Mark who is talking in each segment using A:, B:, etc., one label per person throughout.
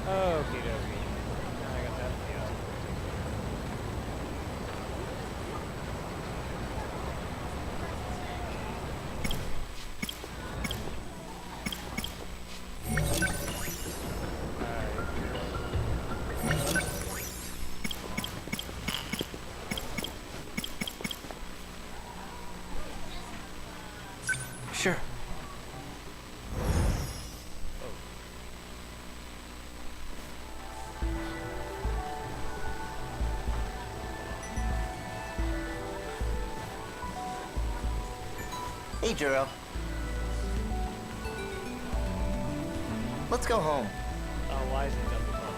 A: Okie dokie. Now I got that. Yeah.
B: Sure.
C: Hey, Juro. Let's go home.
A: Oh, why is it double talking?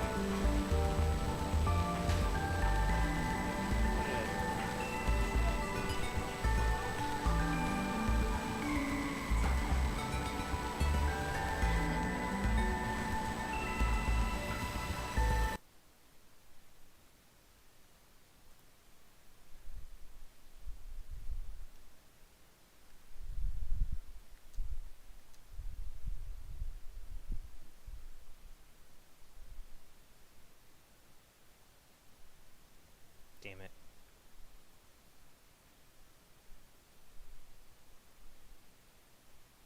A: Damn it.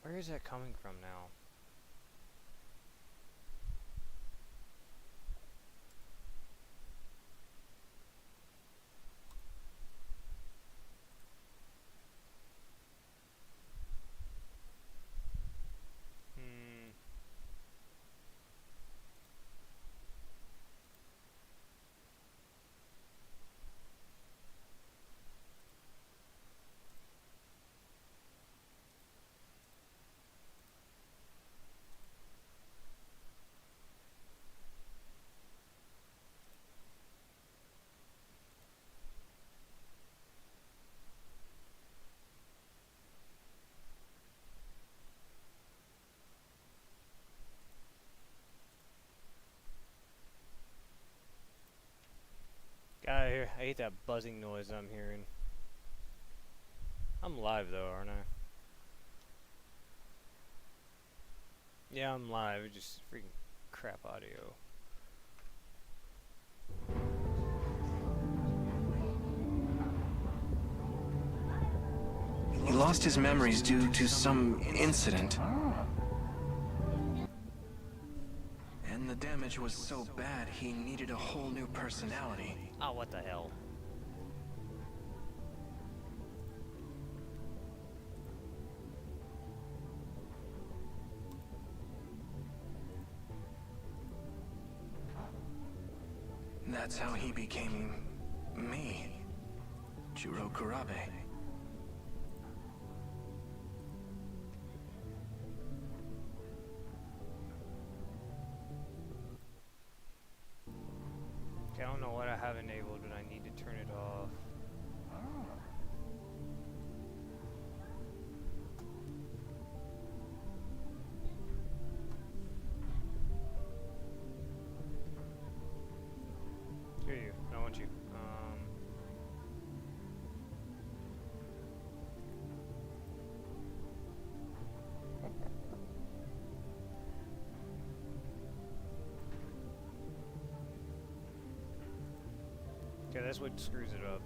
A: Where is that coming from now? Hmm. Get out of here. I hate that buzzing noise I'm hearing. I'm live though, aren't I? Yeah, I'm live. It's just freaking crap audio.
B: He lost his memories due to some incident. And the damage was so bad, he needed a whole new personality.
A: Oh, what the hell?
B: That's how he became me, Juro Kurabe.
A: Okay, I don't know what I have enabled, but I need to turn it off. Screw you. I don't want you. Okay, that's what screws it up.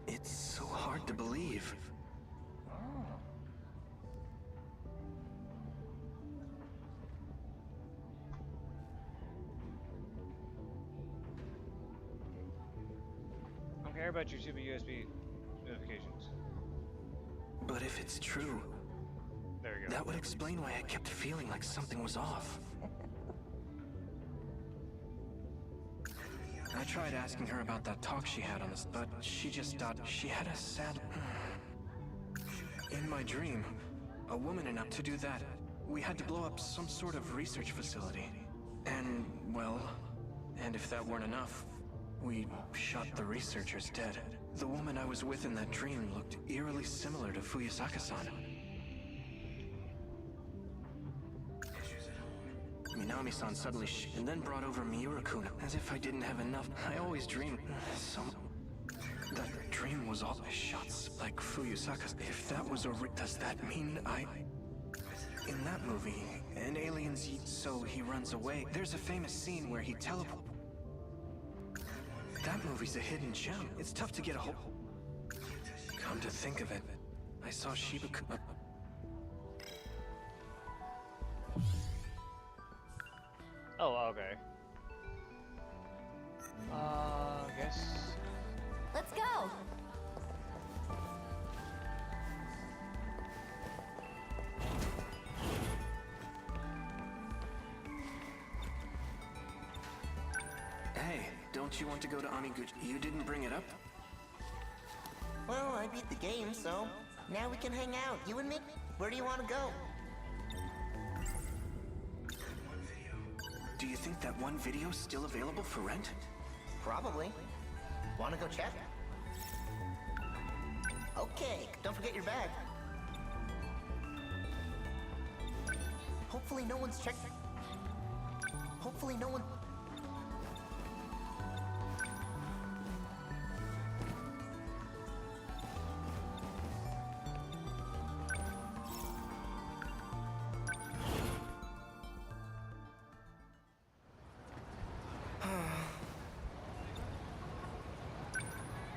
B: It's so hard to believe.
A: I don't care about your stupid USB notifications.
B: But if it's true,
A: There we go.
B: that would explain why I kept feeling like something was off. I tried asking her about that talk she had on this, but she just thought she had a sad... In my dream, a woman enough to do that, we had to blow up some sort of research facility. And, well, and if that weren't enough, We shot the researchers dead. The woman I was with in that dream looked eerily similar to Fuyusaka-san. Minami-san suddenly and then brought over Miura-kun, as if I didn't have enough. I always dream that dream was all shots like Fuyusaka. If that was does that mean in that movie, an alien's so he runs away. There's a famous scene where he teleports. That movie's a hidden gem. It's tough to get a hold. Come to think of it, I saw Shiba-kun.
A: Oh, okay. Guess.
D: Let's go!
B: Hey, don't you want to go to Amiguchi? You didn't bring it up?
C: Well, I beat the game, so now we can hang out, you and me. Where do you want to go?
B: Do you think that one video's still available for rent?
C: Probably. Want to go check? Okay, don't forget your bag. Hopefully no one's checked. Hopefully no one...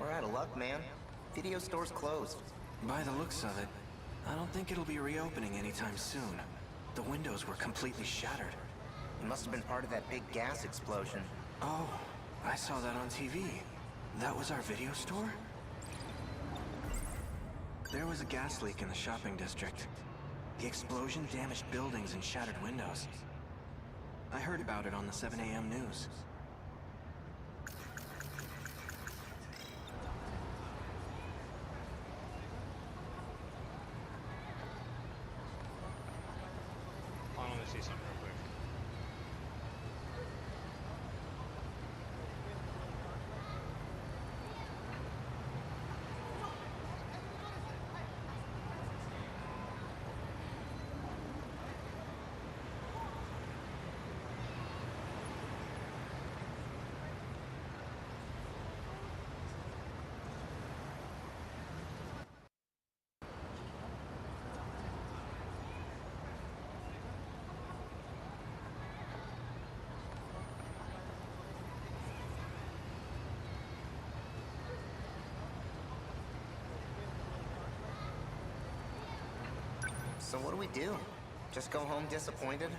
C: We're out of luck, man. Video store's closed.
B: By the looks of it, I don't think it'll be reopening anytime soon. The windows were completely shattered.
C: It must have been part of that big gas explosion.
B: Oh, I saw that on TV. That was our video store? There was a gas leak in the shopping district. The explosion damaged buildings and shattered windows. I heard about it on the 7 a.m. news.
A: I want to see something real quick.
C: So what do we do? Just go home disappointed?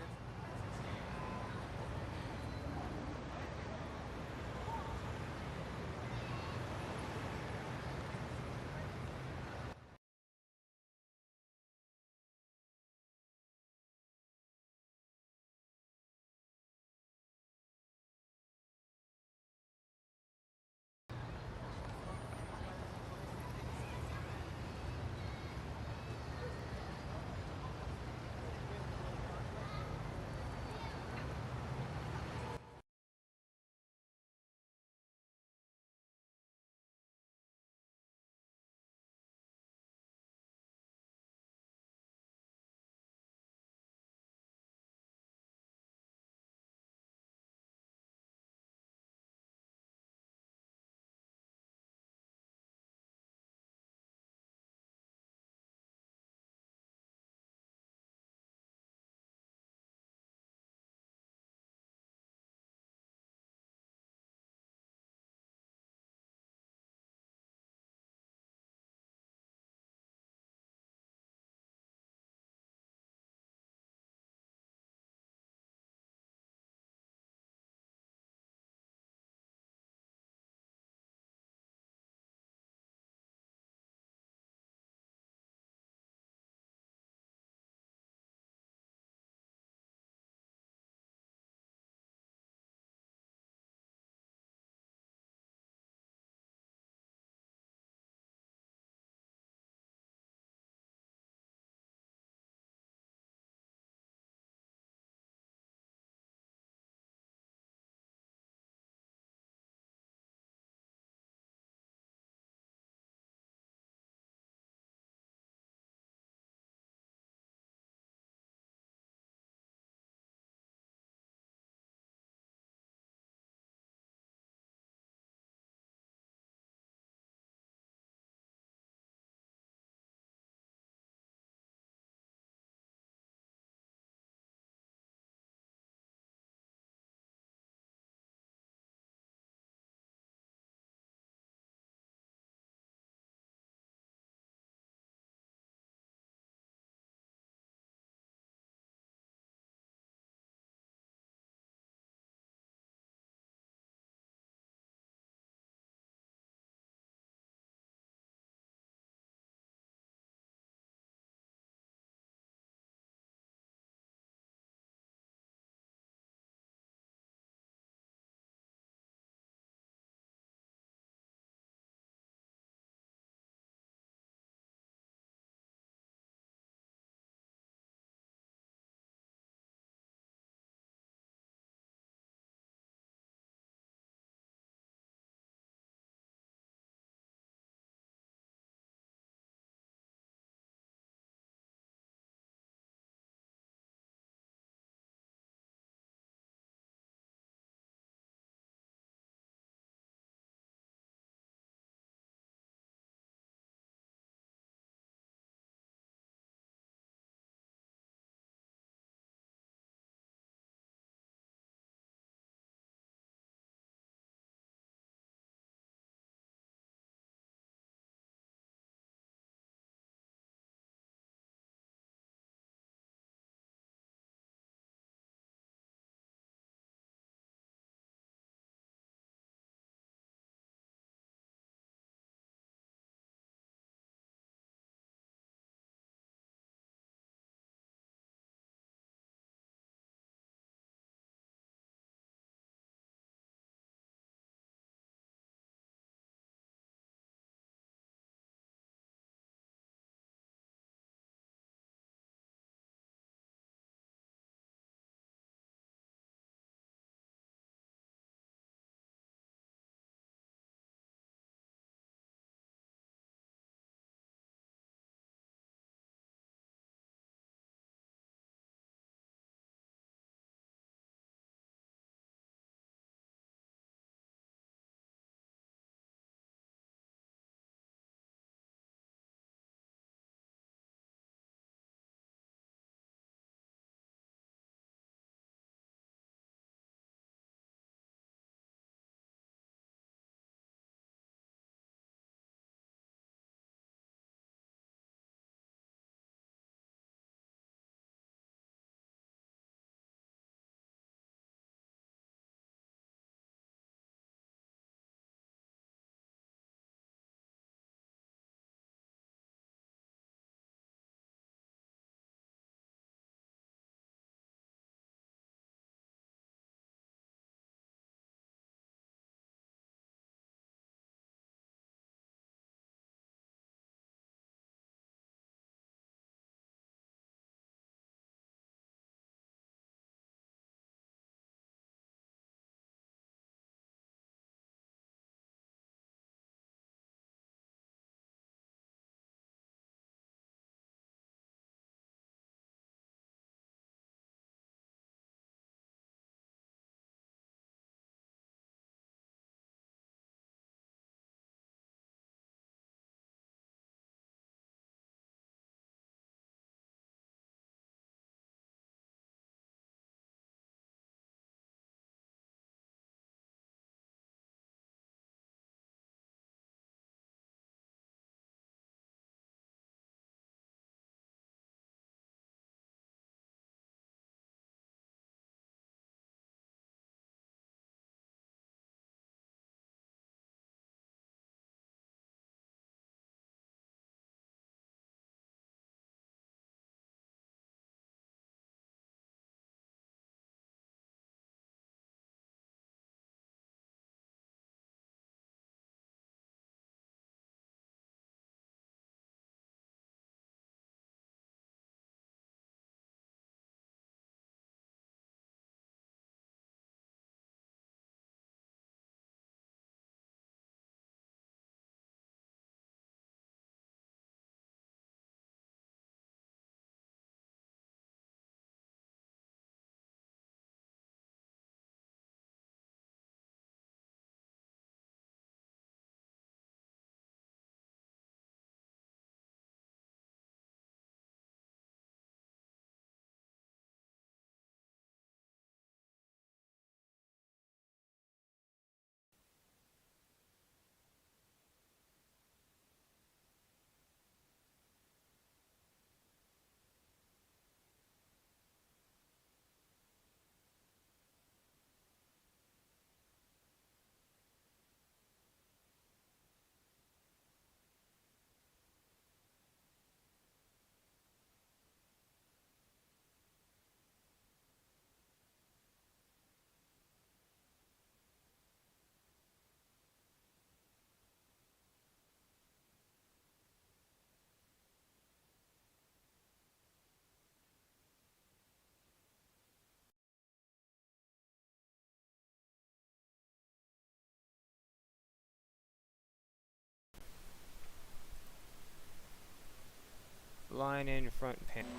A: sign in front panel.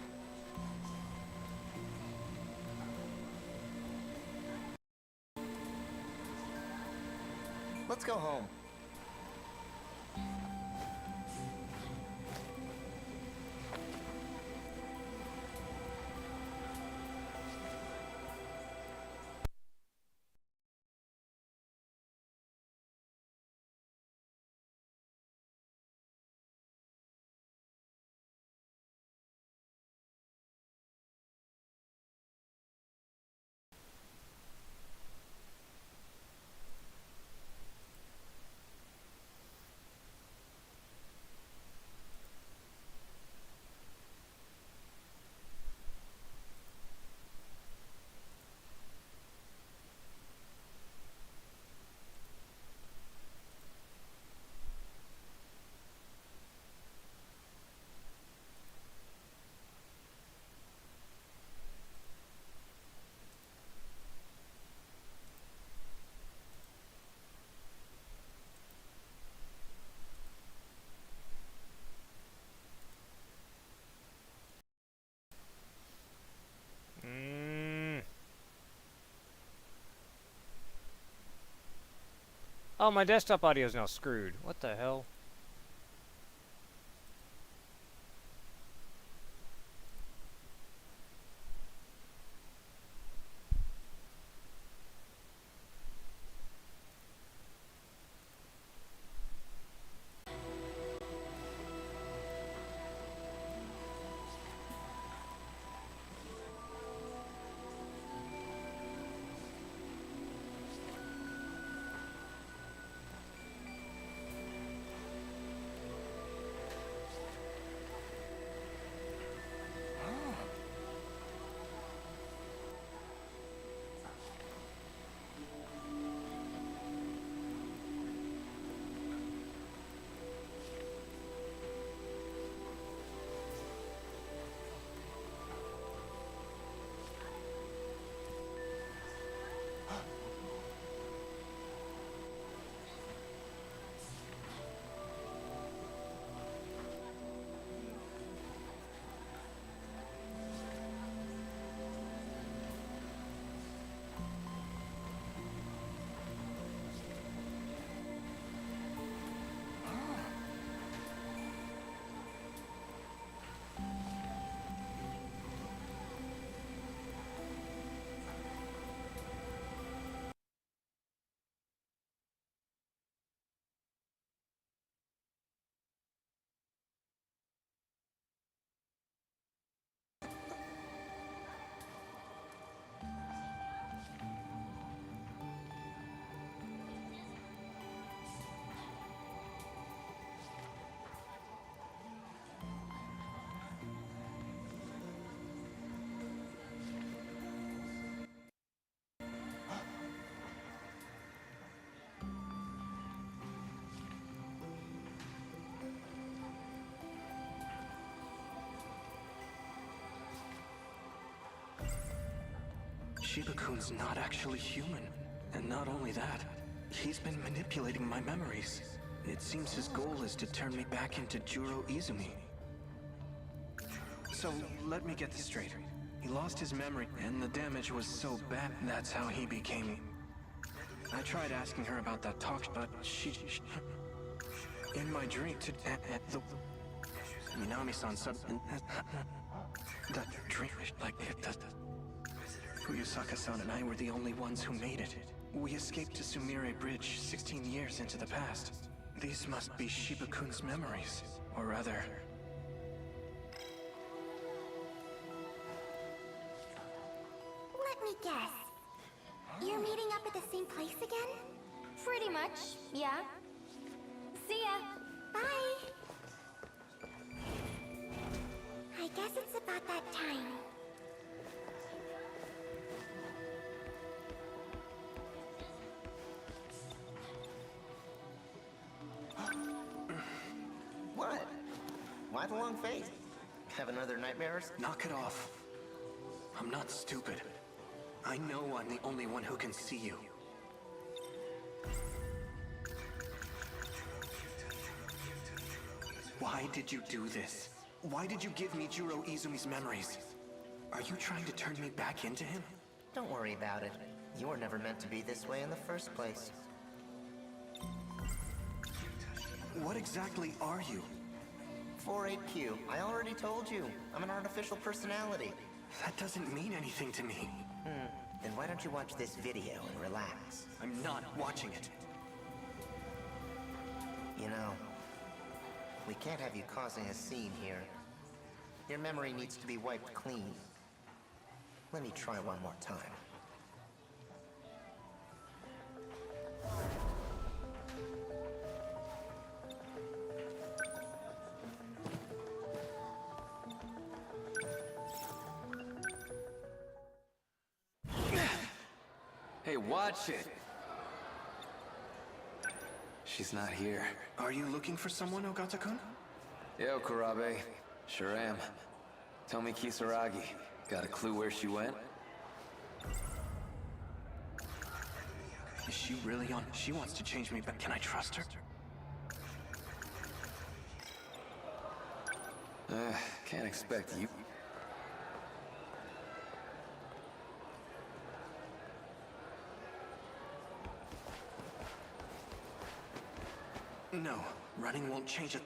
C: Let's go home.
A: Oh, my desktop audio is now screwed. What the hell?
B: Shiba-kun's not actually human. And not only that, he's been manipulating my memories. It seems his goal is to turn me back into Juro Izumi. So, let me get this straight. He lost his memory, and the damage was so bad, that's how he became... I tried asking her about that talk, but she in my dream, the... Minami-san said... That dream, like, Fuyusaka-san and I were the only ones who made it. We escaped to Sumire Bridge 16 years into the past. These must be Shiba-kun's memories. Or rather...
D: Let me guess. You're meeting up at the same place again? Pretty much, yeah. See ya. Bye. I guess it's about that time.
C: What? Why the long face? Have another nightmares?
B: Knock it off. I'm not stupid. I know I'm the only one who can see you. Why did you do this? Why did you give me Juro Izumi's memories? Are you trying to turn me back into him?
C: Don't worry about it. You were never meant to be this way in the first place.
B: What exactly are you?
C: 48Q, I already told you. I'm an artificial personality.
B: That doesn't mean anything to me.
C: Then why don't you watch this video and relax?
B: I'm not watching it.
C: You know, we can't have you causing a scene here. Your memory needs to be wiped clean. Let me try one more time.
E: Hey, watch it! She's not here.
B: Are you looking for someone, Ogata-kun?
E: Yo, Kurabe. Sure am. Tell me, Kisaragi, got a clue where she went?
B: Is she really on? She wants to change me, but can I trust her?
E: Can't expect you.
B: No, running won't change it.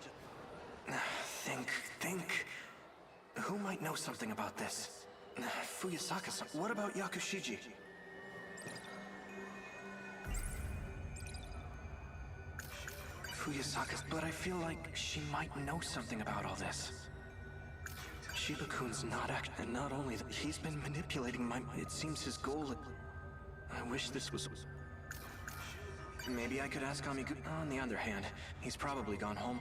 B: Think. Who might know something about this? Fuyusaka-san. What about Yakushiji? Fuyusaka, but I feel like she might know something about all this. Shiba-kun's not and not only that, he's been manipulating my... It seems his goal... I wish this was... Maybe I could ask Amigu... On the other hand, he's probably gone home.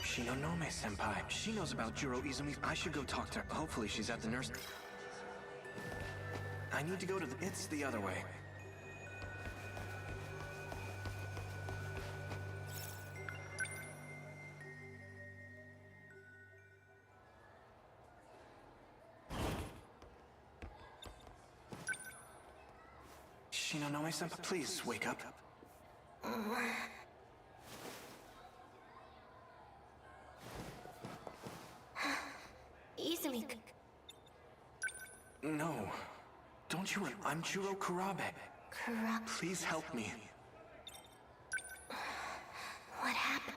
B: Shinonome-senpai. She knows about Juro Izumi. I should go talk to her. Hopefully she's at the nurse... I need to go to the... It's the other way. Shinonome-senpai, please wake up.
D: Izumi.
B: No. Don't you I'm Juro Kurabe.
D: Corrupt.
B: Please help me.
D: What happened?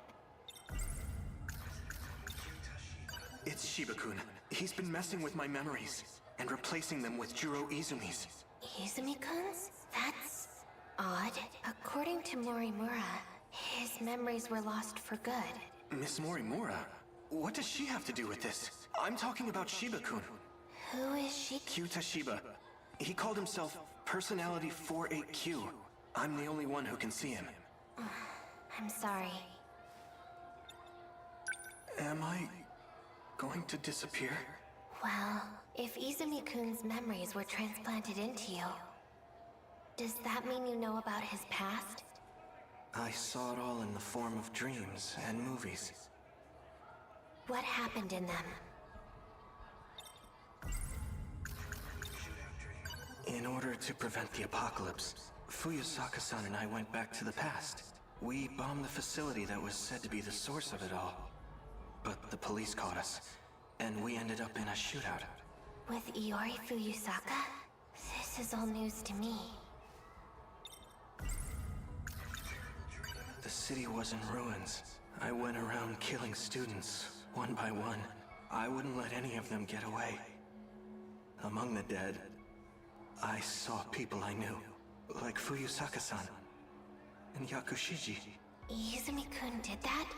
B: It's Shiba-kun. He's been messing with my memories and replacing them with Juro Izumi's.
D: Izumi-kun's? That's odd. According to Morimura, his memories were lost for good.
B: Miss Morimura? What does she have to do with this? I'm talking about Shiba-kun.
D: Who is she?
B: Kyuta Shiba. He called himself Personality 48Q. I'm the only one who can see him.
D: I'm sorry.
B: Am I going to disappear?
D: Well, if Izumi-kun's memories were transplanted into you, does that mean you know about his past?
B: I saw it all in the form of dreams and movies.
D: What happened in them?
B: In order to prevent the apocalypse, Fuyusaka-san and I went back to the past. We bombed the facility that was said to be the source of it all. But the police caught us, and we ended up in a shootout.
D: With Iori Fuyusaka? This is all news to me.
B: The city was in ruins. I went around killing students, one by one. I wouldn't let any of them get away. Among the dead, I saw people I knew, like Fuyusaka-san and Yakushiji.
D: Izumi-kun did that?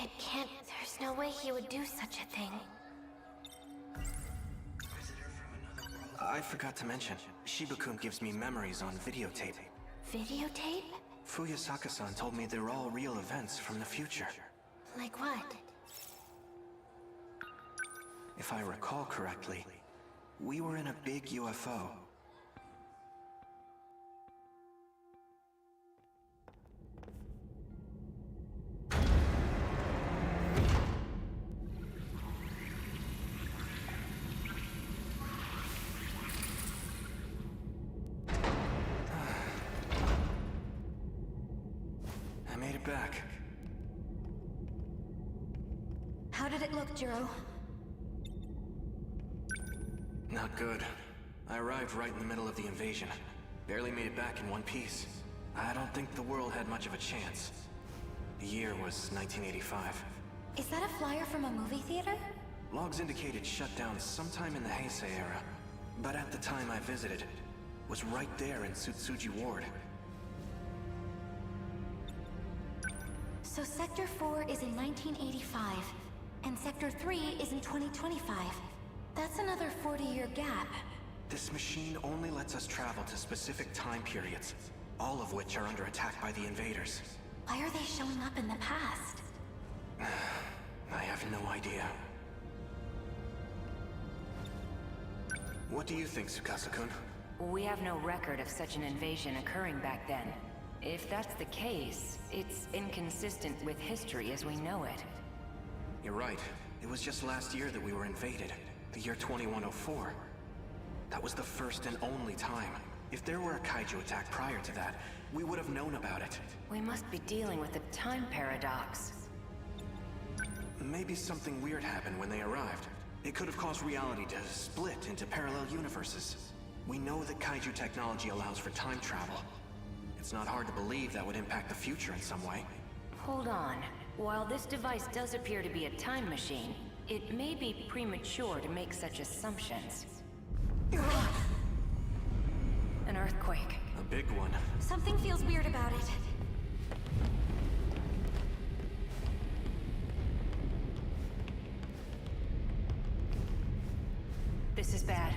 D: It can't... There's no way he would do such a thing.
B: I forgot to mention, Shiba-kun gives me memories on videotape.
D: Videotape?
B: Fuyusaka-san told me they're all real events from the future.
D: Like what?
B: If I recall correctly, we were in a big UFO.
D: did it look, Jiro?
B: Not good. I arrived right in the middle of the invasion. Barely made it back in one piece. I don't think the world had much of a chance. The year was 1985.
D: Is that a flyer from a movie theater?
B: Logs indicated shutdown sometime in the Heisei era. But at the time I visited, was right there in Tsutsuji Ward.
D: So Sector 4 is in 1985, and Sector 3 is in 2025. That's another 40-year gap.
B: This machine only lets us travel to specific time periods, all of which are under attack by the invaders.
D: Why are they showing up in the past?
B: I have no idea. What do you think, Tsukasa-kun?
F: We have no record of such an invasion occurring back then. If that's the case, it's inconsistent with history as we know it.
B: You're right. It was just last year that we were invaded. The year 2104. That was the first and only time. If there were a kaiju attack prior to that, we would have known about it.
F: We must be dealing with a time paradox.
B: Maybe something weird happened when they arrived. It could have caused reality to split into parallel universes. We know that kaiju technology allows for time travel. It's not hard to believe that would impact the future in some way.
F: Hold on. While this device does appear to be a time machine, it may be premature to make such assumptions. An earthquake.
B: A big one.
D: Something feels weird about it.
F: This is bad.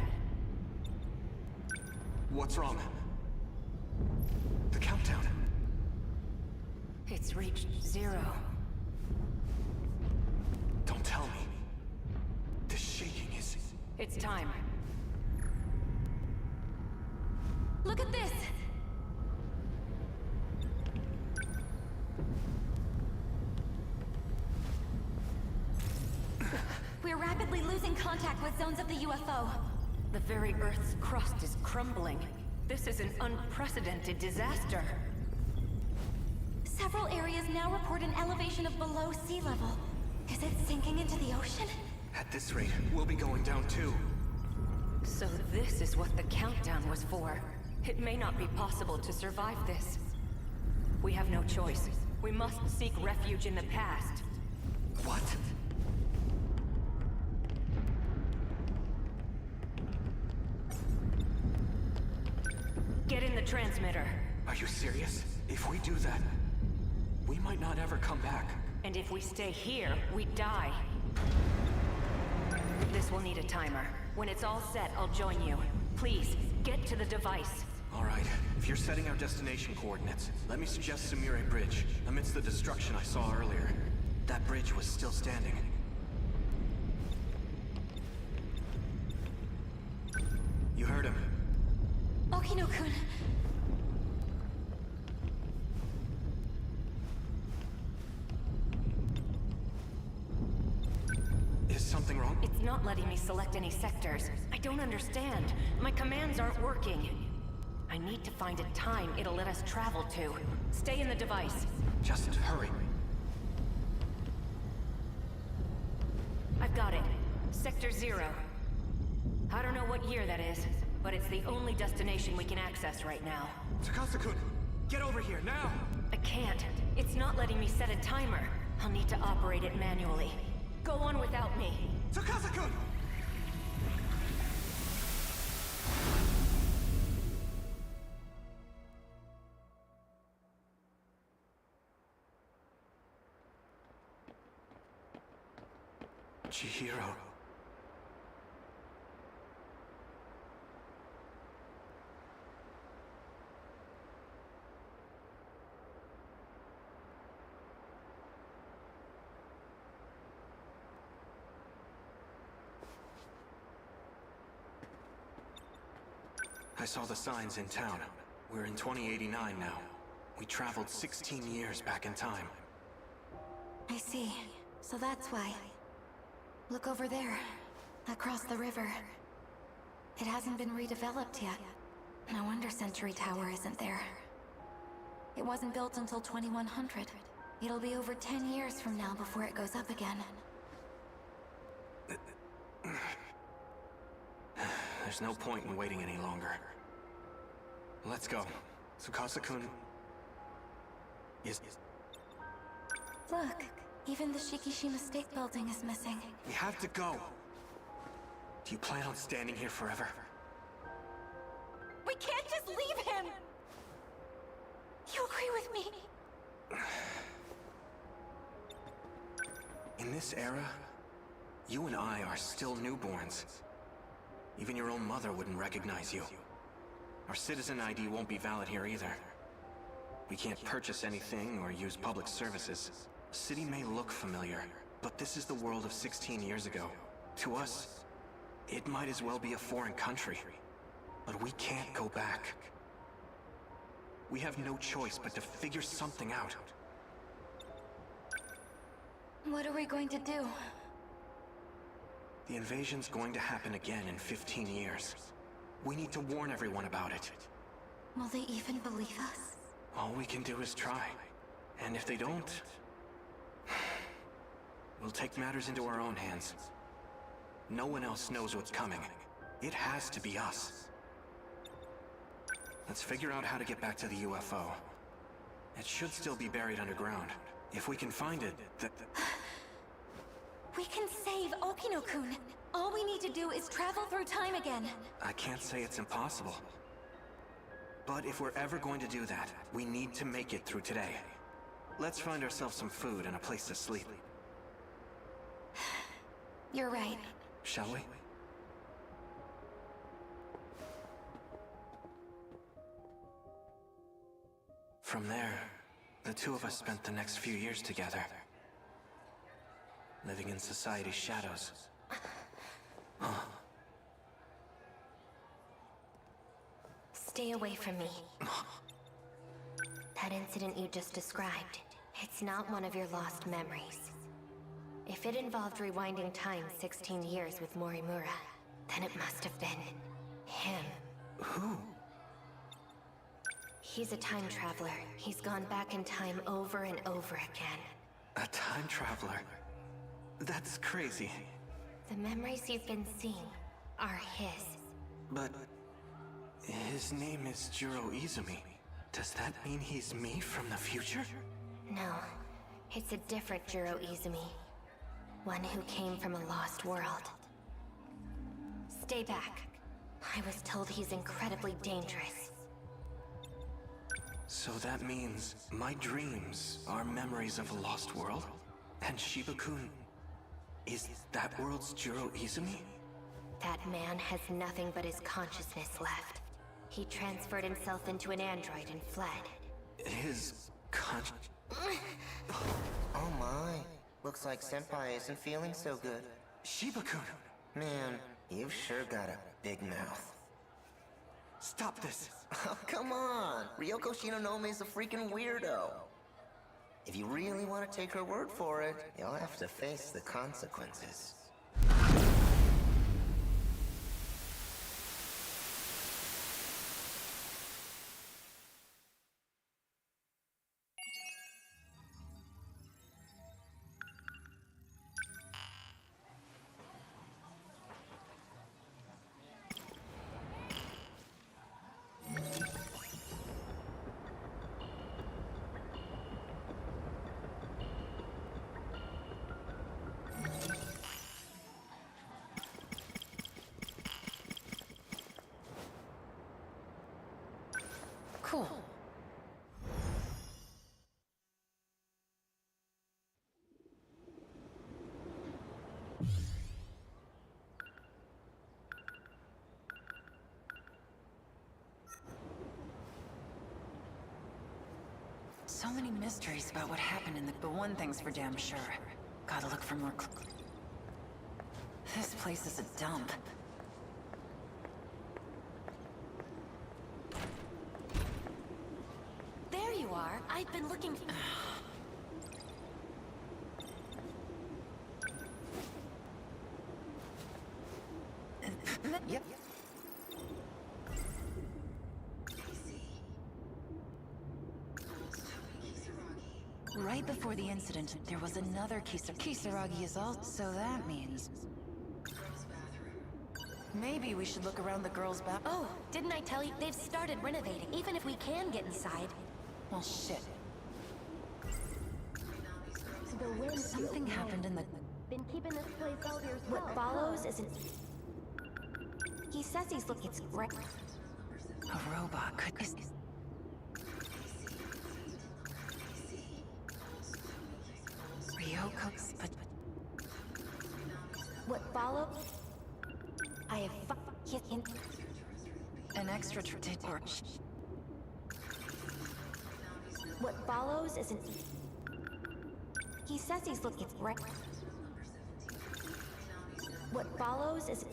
B: What's wrong? The countdown.
F: It's reached 0.
B: Don't tell me. This shaking is...
F: It's time.
D: Look at this! We're rapidly losing contact with zones of the UFO.
F: The very Earth's crust is crumbling. This is an unprecedented disaster.
D: Several areas now report an elevation of below sea level. Is it sinking into the ocean?
B: At this rate, we'll be going down too.
F: So this is what the countdown was for. It may not be possible to survive this. We have no choice. We must seek refuge in the past.
B: What?
F: Get in the transmitter.
B: Are you serious? If we do that, we might not ever come back.
F: And if we stay here, we die. This will need a timer. When it's all set, I'll join you. Please, get to the device.
B: All right, if you're setting our destination coordinates, let me suggest Sumire Bridge. Amidst the destruction I saw earlier, that bridge was still standing. You heard him.
D: Okino-kun.
B: Is something wrong?
F: It's not letting me select any sectors. I don't understand. My commands aren't working. I need to find a time it'll let us travel to. Stay in the device.
B: Just hurry.
F: I've got it. Sector 0. I don't know what year that is, but it's the only destination we can access right now.
B: Tsukasa-kun, get over here, now!
F: I can't. It's not letting me set a timer. I'll need to operate it manually. Go on without me.
B: Tsukasa-kun! Chihiro. I saw the signs in town. We're in 2089 now. We traveled 16 years back in time.
D: I see. So that's why. Look over there. Across the river. It hasn't been redeveloped yet. No wonder Century Tower isn't there. It wasn't built until 2100. It'll be over 10 years from now before it goes up again.
B: There's no point in waiting any longer. Let's go. Tsukasa-kun is...
D: Look, even the Shikishima State Building is missing.
B: We have to go. Do you plan on standing here forever?
D: We can't just leave him! You agree with me?
B: In this era, you and I are still newborns. Even your own mother wouldn't recognize you. Our citizen ID won't be valid here either. We can't purchase anything or use public services. The city may look familiar, but this is the world of 16 years ago. To us, it might as well be a foreign country. But we can't go back. We have no choice but to figure something out.
D: What are we going to do?
B: The invasion's going to happen again in 15 years. We need to warn everyone about it.
D: Will they even believe us?
B: All we can do is try. And if they don't, we'll take matters into our own hands. No one else knows what's coming. It has to be us. Let's figure out how to get back to the UFO. It should still be buried underground. If we can find it,
D: We can save Okino-kun. All we need to do is travel through time again.
B: I can't say it's impossible. But if we're ever going to do that, we need to make it through today. Let's find ourselves some food and a place to sleep.
D: You're right.
B: Shall we? From there, the two of us spent the next few years together. Living in society's shadows.
G: Stay away from me. That incident you just described, it's not one of your lost memories. If it involved rewinding time 16 years with Morimura, then it must have been him.
B: Who?
G: He's a time traveler. He's gone back in time over and over again.
B: A time traveler? That's crazy.
G: The memories you've been seeing are his.
B: But his name is Jiro Izumi. Does that mean he's me from the future?
G: No, it's a different Jiro Izumi. One who came from a lost world. Stay back. I was told he's incredibly dangerous.
B: So that means my dreams are memories of a lost world? And Shiba-kun is that world's Jiro Izumi?
G: That man has nothing but his consciousness left. He transferred himself into an android and fled.
B: His
C: Oh my. Looks like Senpai isn't feeling so good.
B: Shiba-kun!
C: Man, you've sure got a big mouth.
B: Stop this!
C: Oh, come on! Ryoko Shinonome's a freaking weirdo. If you really want to take her word for it, you'll have to face the consequences.
F: Cool.
H: So many mysteries about what happened in the... But one thing's for damn sure. Gotta look for more This place is a dump.
G: There you are. I've been looking...
H: Yep. Right before the incident, there was another Kisaragi is all... So that means... Maybe we should look around the girls' back.
G: Oh, didn't I tell you? They've started renovating, even if we can get inside.
H: Well, shit.
G: The wind.
H: Something happened in the...
G: Been keeping this place all yourself. What follows isn't... He says he's looking... It's great.
H: A robot could... Ryoko's... But...
G: What follows... I have hit in...
H: An extraterrestrial...
G: What follows isn't... He says he's looking... Right. What follows is...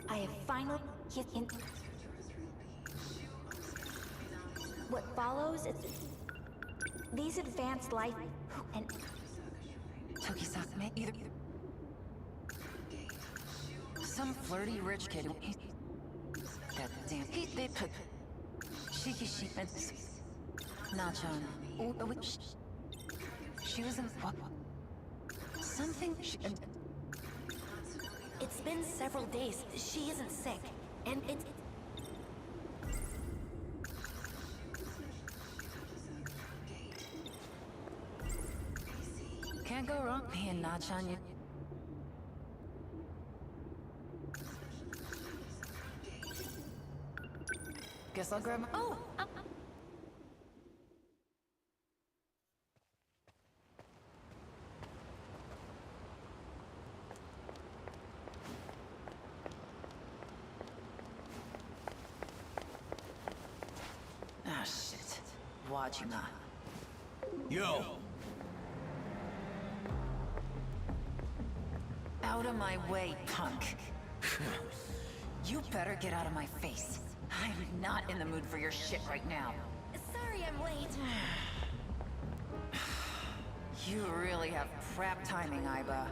G: I have finally hit in... What follows is... These advanced life... And...
H: Toki-san may either... Some flirty rich kid... That damn... They put... Shiki and... Nachon... She was in... What? Something...
G: It's been several days. She isn't sick. And it's...
H: Can't go wrong being Nachon. You... Guess I'll grab my...
G: Oh!
H: Ah, shit. Wajima.
I: Yo!
H: Out of my way, punk. You better get out of my face. I'm not in the mood for your shit right now.
G: Sorry I'm late.
H: You really have crap timing, Aiba.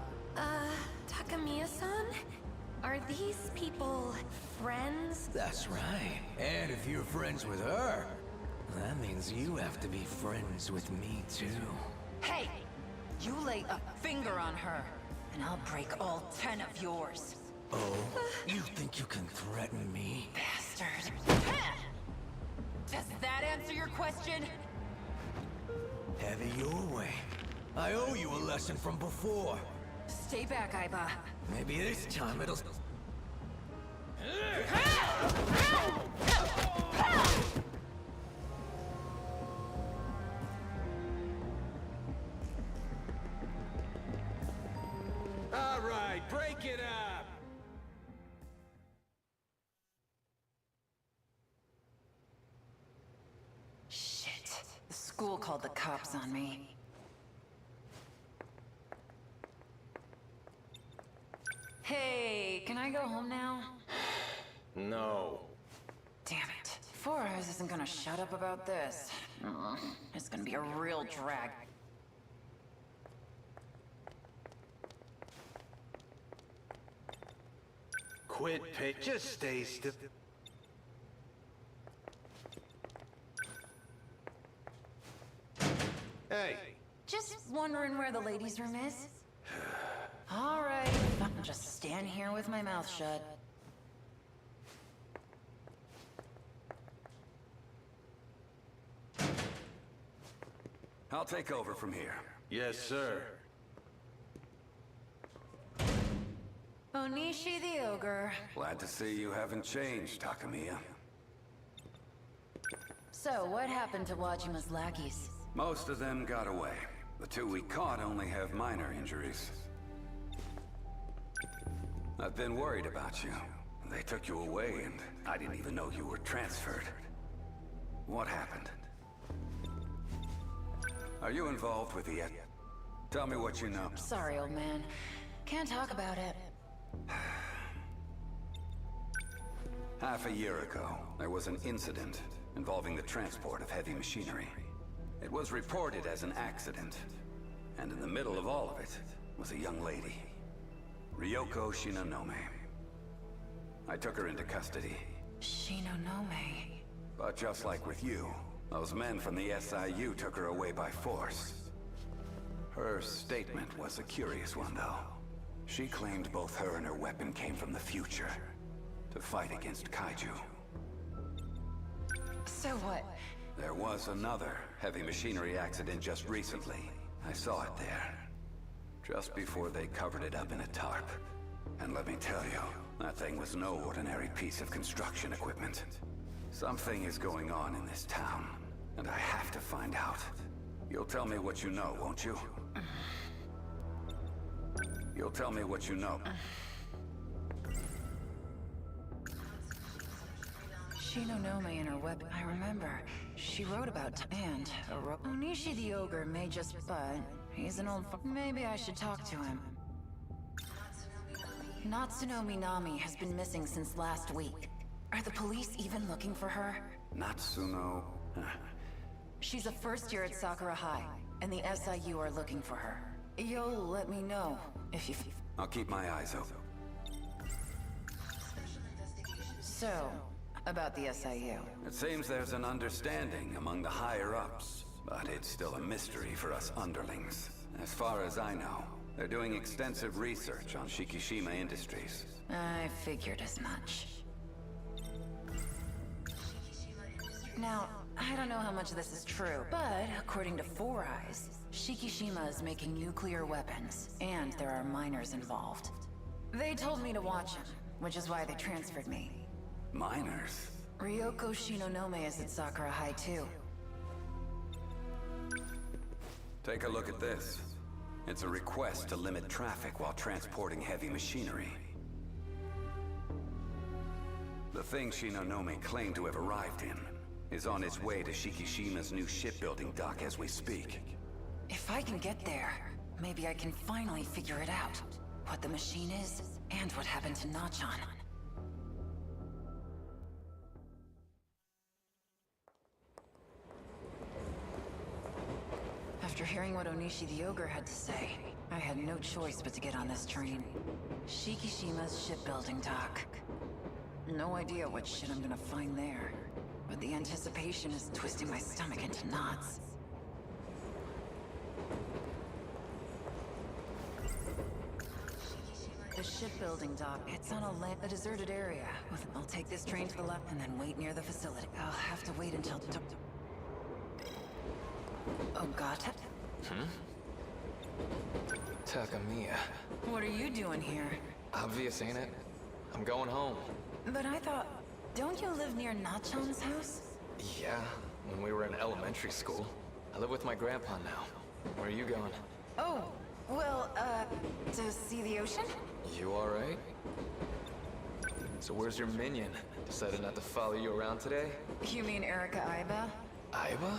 G: Takamiya-san? Are these people friends?
I: That's right. And if you're friends with her, that means you have to be friends with me too.
H: Hey! You lay a finger on her, and I'll break all 10 of yours.
I: Oh? You think you can threaten me?
H: Bastard. Does that answer your question?
I: Have it your way. I owe you a lesson from before.
H: Stay back, Aiba.
I: Maybe this time it'll...
J: All right, break it up!
H: Shit. The school called the cops on me. Hey, can I go home now?
J: No.
H: Damn it. 4 Hours isn't gonna shut up about this. It's gonna be a real drag.
J: Quit just stay still. Hey!
H: Just wondering where the ladies' room is? Alright, I'll just stand here with my mouth shut.
K: I'll take over from here.
J: Yes, sir.
H: Onishi the ogre.
K: Glad to see you haven't changed, Takamiya.
H: So, what happened to Wajima's lackeys?
K: Most of them got away. The 2 we caught only have minor injuries. I've been worried about you. They took you away and I didn't even know you were transferred. What happened? Are you involved with the... Tell me what you know.
H: Sorry, old man. Can't talk about it.
K: Half a year ago, there was an incident involving the transport of heavy machinery. It was reported as an accident, and in the middle of all of it was a young lady, Ryoko Shinonome. I took her into custody.
H: Shinonome.
K: But just like with you, those men from the SIU took her away by force. Her statement was a curious one, though. She claimed both her and her weapon came from the future, to fight against kaiju.
H: So what?
K: There was another heavy machinery accident just recently. I saw it there. Just before they covered it up in a tarp. And let me tell you, that thing was no ordinary piece of construction equipment. Something is going on in this town, and I have to find out. You'll tell me what you know, won't you? You'll tell me what you know.
H: Shinonome and her weapon. I remember. She wrote about and Onishi the ogre may just, but he's an old. Maybe I should talk to him. Natsuno Minami has been missing since last week. Are the police even looking for her?
K: Natsuno.
H: She's a first year at Sakura High, and the SIU are looking for her. You'll let me know if you.
K: I'll keep my eyes open.
H: So, about the SIU.
K: It seems there's an understanding among the higher-ups, but it's still a mystery for us underlings. As far as I know, they're doing extensive research on Shikishima Industries.
H: I figured as much. Now, I don't know how much this is true, but according to Four Eyes, Shikishima is making nuclear weapons, and there are miners involved. They told me to watch him, which is why they transferred me.
K: Miners?
H: Ryoko Shinonome is at Sakura High too.
K: Take a look at this. It's a request to limit traffic while transporting heavy machinery. The thing Shinonome claimed to have arrived in is on its way to Shikishima's new shipbuilding dock as we speak.
H: If I can get there, maybe I can finally figure it out. What the machine is, and what happened to Nachan. After hearing what Onishi the Ogre had to say, I had no choice but to get on this train. Shikishima's shipbuilding dock. No idea what shit I'm gonna find there, but the anticipation is twisting my stomach into knots. The shipbuilding dock, it's on a deserted area. I'll take this train to the left and then wait near the facility. I'll have to wait until... Oh god.
E: Takamiya.
H: What are you doing here?
E: Obvious, ain't it? I'm going home.
H: But I thought... Don't you live near Nachan's house?
E: Yeah, when we were in elementary school. I live with my grandpa now. Where are you going?
H: Oh, well, to see the ocean?
E: You alright? So where's your minion? Decided not to follow you around today?
H: You mean Erika Aiba?
E: Aiba?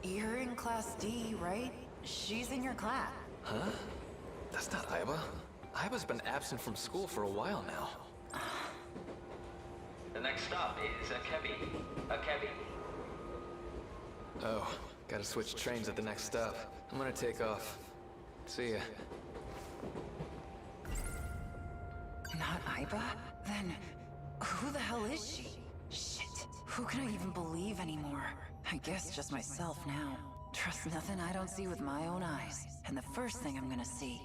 H: You're in Class D, right? She's in your class.
E: Huh? That's not Aiba. Aiba's been absent from school for a while now.
L: The next stop is Akebi. Akebi.
E: Oh, gotta switch trains at the next stop. I'm gonna take off. See ya.
H: Not Aiba? Then, who the hell is she? Shit, who can I even believe anymore? I guess just myself now. Trust nothing I don't see with my own eyes. And the first thing I'm gonna see,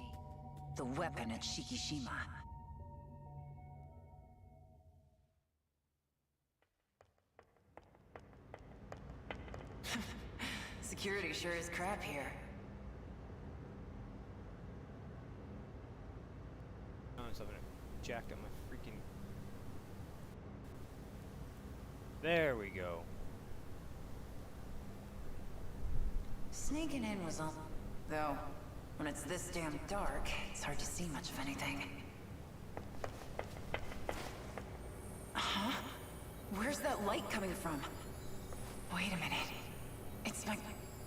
H: the weapon at Shikishima. Security sure is crap here.
A: Oh, something jacked up my freaking... There we go.
H: Sneaking in was all... Though, when it's this damn dark, it's hard to see much of anything. Huh? Where's that light coming from? Wait a minute. It's my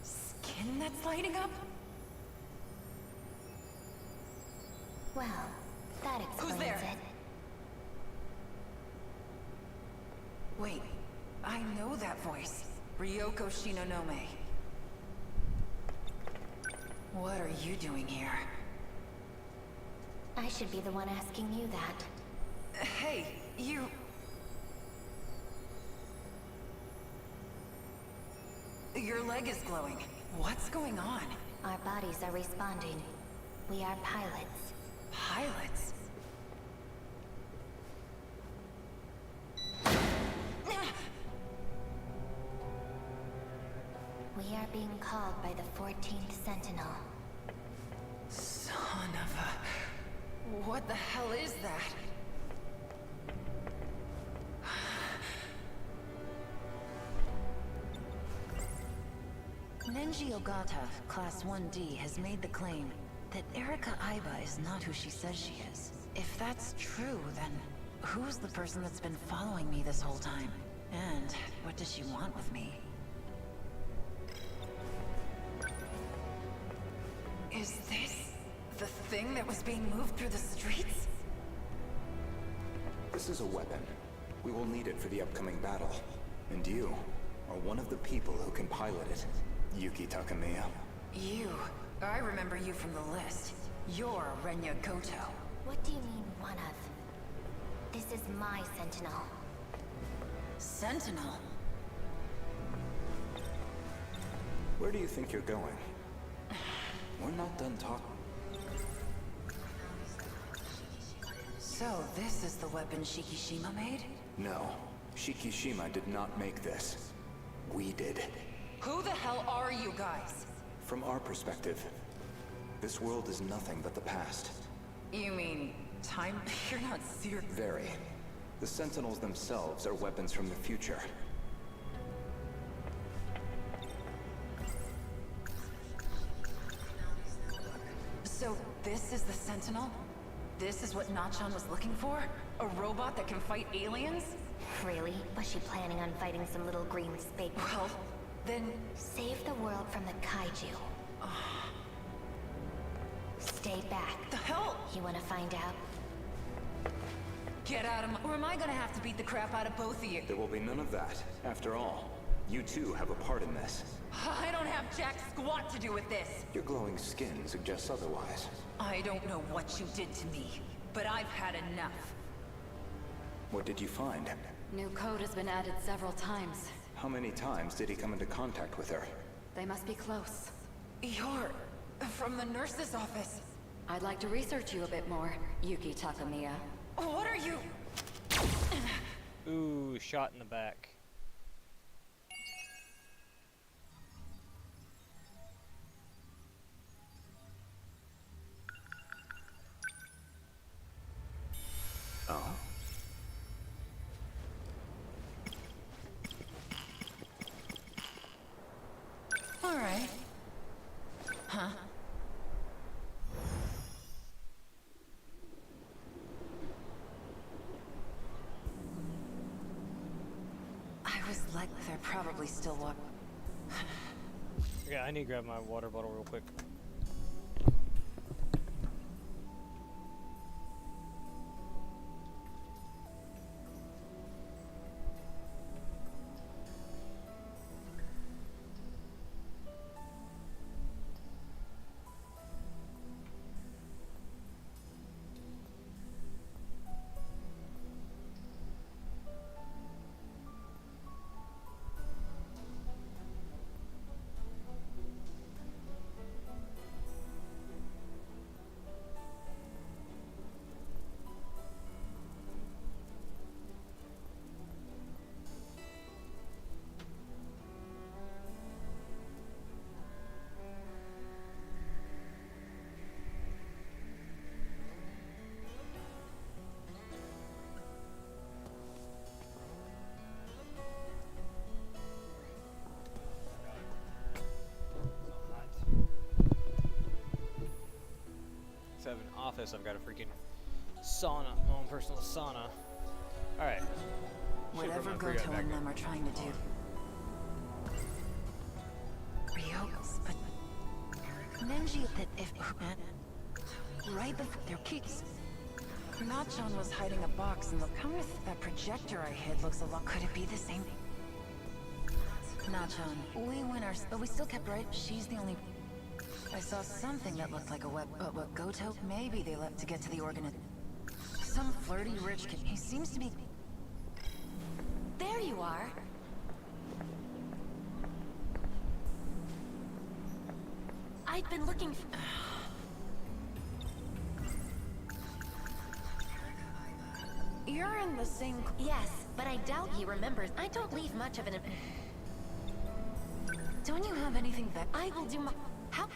H: skin that's lighting up?
G: Well, that explains
H: Who's there?
G: it.
H: Wait, I know that voice. Ryoko Shinonome. What are you doing here?
G: I should be the one asking you that.
H: Hey, you... Your leg is glowing. What's going on?
G: Our bodies are responding. We are pilots.
H: pilots.
G: We are being called by the 14th Sentinel.
H: Son of a... What the hell is that? Nenji Ogata, Class 1D, has made the claim that Erika Aiba is not who she says she is. If that's true, then who's the person that's been following me this whole time? And what does she want with me? Is this the thing that was being moved through the streets?
B: This is a weapon. We will need it for the upcoming battle. And you are one of the people who can pilot it. Yuki Takamiya.
H: You. I remember you from the list. You're Renya Goto.
G: What do you mean, one of? This is my Sentinel.
H: Sentinel?
B: Where do you think you're going? We're not done talking.
H: So this is the weapon Shikishima made?
B: No. Shikishima did not make this. We did.
H: Who the hell are you guys?
B: From our perspective, this world is nothing but the past.
H: You mean time? You're not serious.
B: Very. The Sentinels themselves are weapons from the future.
H: So this is the Sentinel? This is what Nachan was looking for? A robot that can fight aliens?
G: Really? Was she planning on fighting some little green space?
H: Well, then...
G: Save the world from the kaiju. Stay back.
H: The hell?
G: You wanna find out?
H: Get out of my... Or am I gonna have to beat the crap out of both of you?
B: There will be none of that. After all, you too have a part in this.
H: I don't have jack squat to do with this.
B: Your glowing skin suggests otherwise.
H: I don't know what you did to me, but I've had enough.
B: What did you find?
M: New code has been added several times.
B: How many times did he come into contact with her?
M: They must be close.
H: You're... from the nurse's office.
M: I'd like to research you a bit more, Yuki Takamiya.
H: What are you...
A: Ooh, shot in the back.
B: Oh?
H: All right. Huh? I was like, they're probably still walking.
A: Yeah, I need to grab my water bottle real quick. I have an office, I've got a freaking sauna, my own personal sauna. Alright.
H: Whatever Goto and them are trying to do. Ryok's, but... Nenji, that if... Right before their keys. Nachan was hiding a box, and come with that projector I hid looks a lot... Could it be the same? Nachan, we win our... But we still kept right. She's the only... I saw something that looked like a web, but what, Goto? Maybe they left to get to the organ. Some flirty rich kid. He seems to be...
G: There you are. I'd been looking for...
H: You're in the same...
G: Yes, but I doubt he remembers. I don't leave much of an...
H: Don't you have anything that...
G: I will do my... How?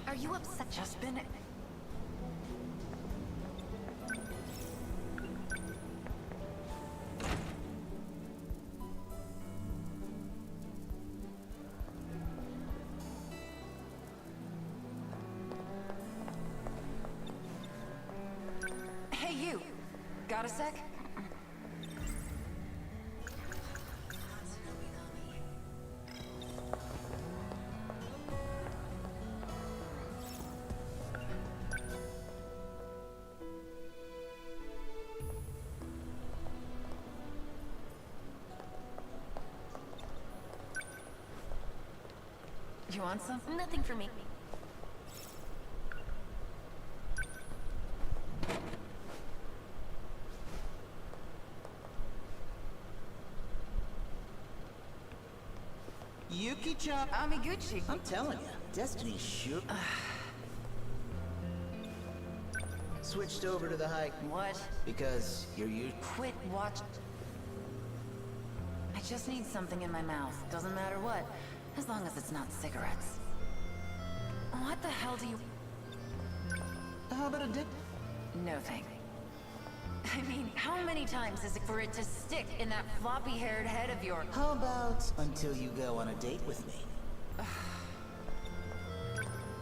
G: Are you upset?
H: Just been... Hey, you! Got a sec? You want some?
G: Nothing for me.
N: Yuki-chan.
H: Amiguchi.
N: I'm telling you, Destiny's sure. Switched over to the hike.
H: What?
N: Because you.
H: Quit watch. I just need something in my mouth. Doesn't matter what. As long as it's not cigarettes. What the hell do you...
N: How about a dip?
H: No thing. I mean, how many times is it for it to stick in that floppy-haired head of yours?
N: How about until you go on a date with me?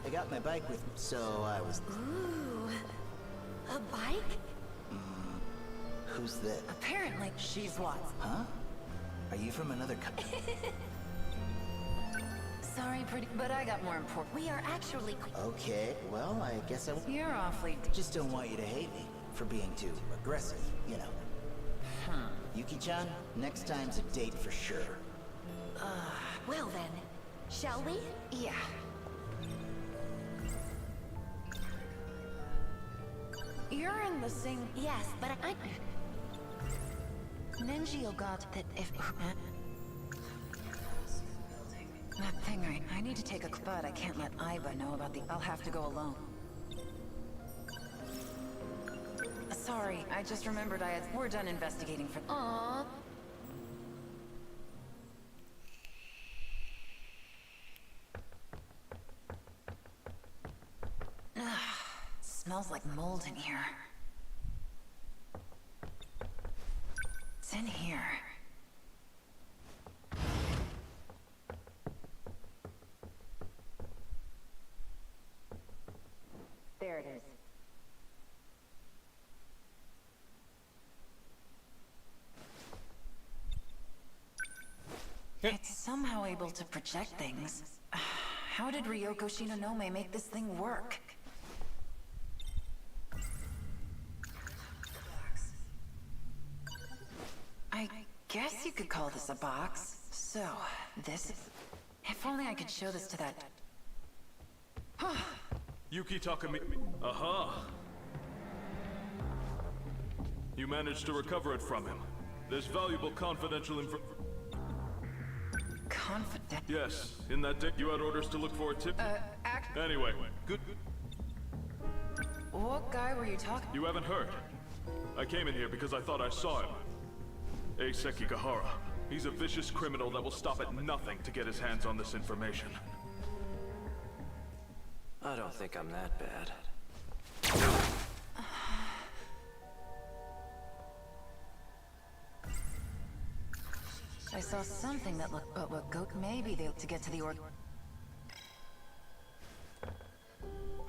N: I got my bike with me, so I was...
G: Ooh. A bike?
N: Who's that?
H: Apparently, she's Watts.
N: Huh? Are you from another country?
H: Sorry, pretty, but I got more important.
G: We are actually...
N: Okay, well, I guess I...
H: You're awfully...
N: Just don't want you to hate me for being too aggressive, you know. Yuki-chan, next time's a date for sure.
G: Well then, shall we?
H: Yeah. You're in the same...
G: Yes, but I...
H: Nenji got that if... That thing, I need to take a... But I can't let Aiba know about the... I'll have to go alone. Sorry, I just remembered I had... We're done investigating for...
G: Aww.
H: Smells like mold in here. It's in here. There it is. It's somehow able to project things. How did Ryoko Shinonome make this thing work? I guess you could call this a box. So, this is... If only I could show this to that...
O: Yuki Takami... Aha! You managed to recover it from him. There's valuable confidential info...
H: Confident?
O: Yes, in that deck you had orders to look for a tip... Anyway, good...
H: What guy were you talking...
O: You haven't heard. I came in here because I thought I saw him. Eiseki Gahara. He's a vicious criminal that will stop at nothing to get his hands on this information.
E: I don't think I'm that bad.
H: I saw something that looked... But what goat... Maybe they... To get to the org...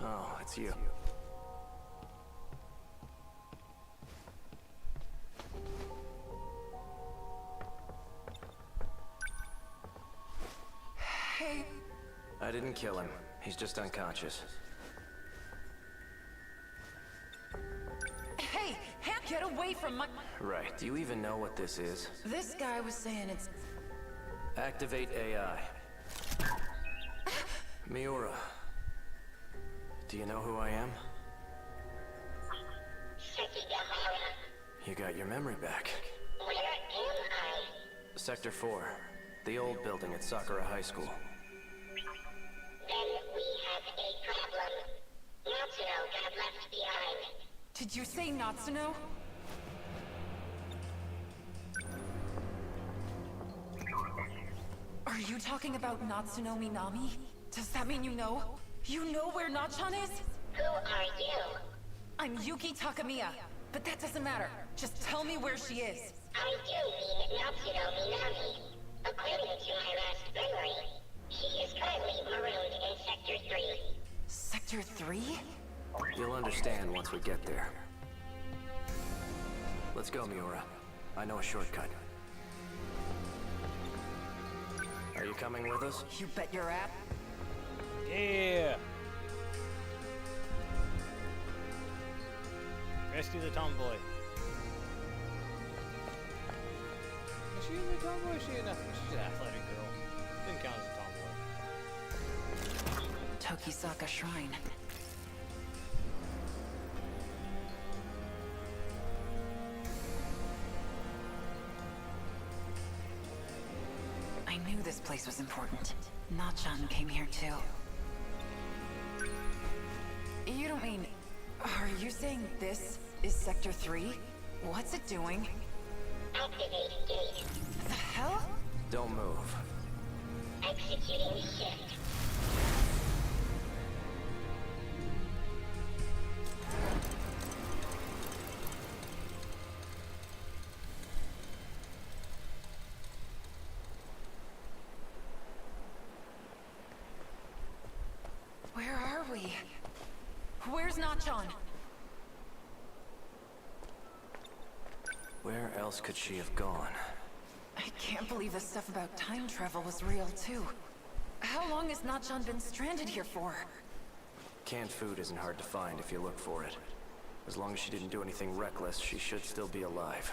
E: Oh, it's you.
H: Hey...
E: I didn't kill him. He's just unconscious.
H: Hey! Get away from my...
E: Right. Do you even know what this is?
H: This guy was saying it's...
E: Activate AI. Miura. Do you know who I am? You got your memory back.
G: Where am I?
B: Sector 4. The old building at Sakura High School.
P: Then we have a problem. Natsuno got left behind.
H: Did you say Natsuno? Are you talking about Natsuno Minami? Does that mean you know? You know where Nachan is?
P: Who are you?
H: I'm Yuki Takamiya, but that doesn't matter. Just tell me where she is.
P: I do mean Natsuno Minami. According to my last memory, she is currently marooned in Sector 3.
H: Sector 3?
B: You'll understand once we get there. Let's go, Miura. I know a shortcut. Are you coming with us?
H: You bet your ass.
A: Yeah. Rescue the tomboy. Is she a tomboy? She's an athletic girl. Didn't count as a tomboy.
H: Tokisaka Shrine. I knew this place was important. Nachan came here too. You don't mean... Are you saying this is Sector 3? What's it doing?
P: Activate gate.
H: The hell?
B: Don't move.
P: Executing shift.
H: Where are we? Where's Nachan?
B: Where else could she have gone?
H: I can't believe the stuff about time travel was real too. How long has Nachan been stranded here for?
B: Canned food isn't hard to find if you look for it. As long as she didn't do anything reckless, she should still be alive.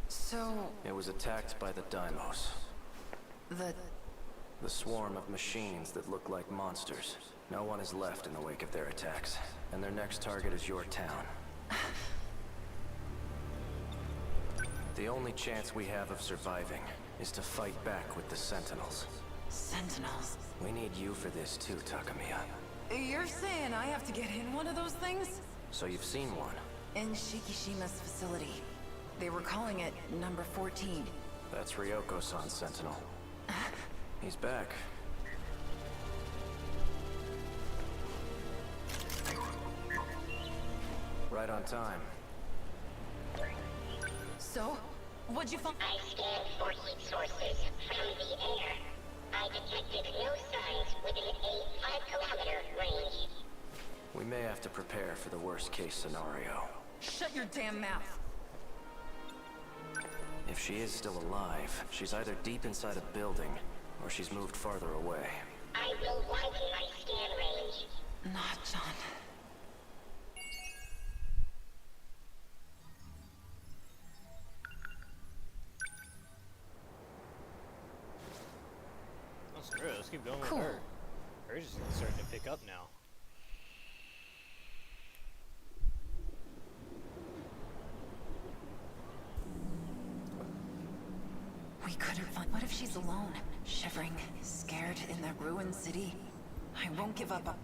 H: So...
B: It was attacked by the Daimos.
H: The
B: The swarm of machines that look like monsters. No one is left in the wake of their attacks. And their next target is your town. The only chance we have of surviving is to fight back with the Sentinels.
H: Sentinels?
B: We need you for this too, Takamiya.
H: You're saying I have to get in one of those things?
B: So you've seen one?
H: In Shikishima's facility. They were calling it number 14.
B: That's Ryoko-san's Sentinel. He's back. Right on time.
H: So? What'd you find?
P: I scanned for heat sources from the air. I detected no signs within a 5-kilometer range.
B: We may have to prepare for the worst case scenario.
H: Shut your damn mouth!
B: If she is still alive, she's either deep inside a building, or she's moved farther away.
P: I will widen my scan range.
H: Nachan.
A: Oh, screw it. Let's keep going
H: Cool.
A: with her. Hers is starting to pick up now.
H: We couldn't find... What if she's alone? Shivering, scared in that ruined city? I won't give up.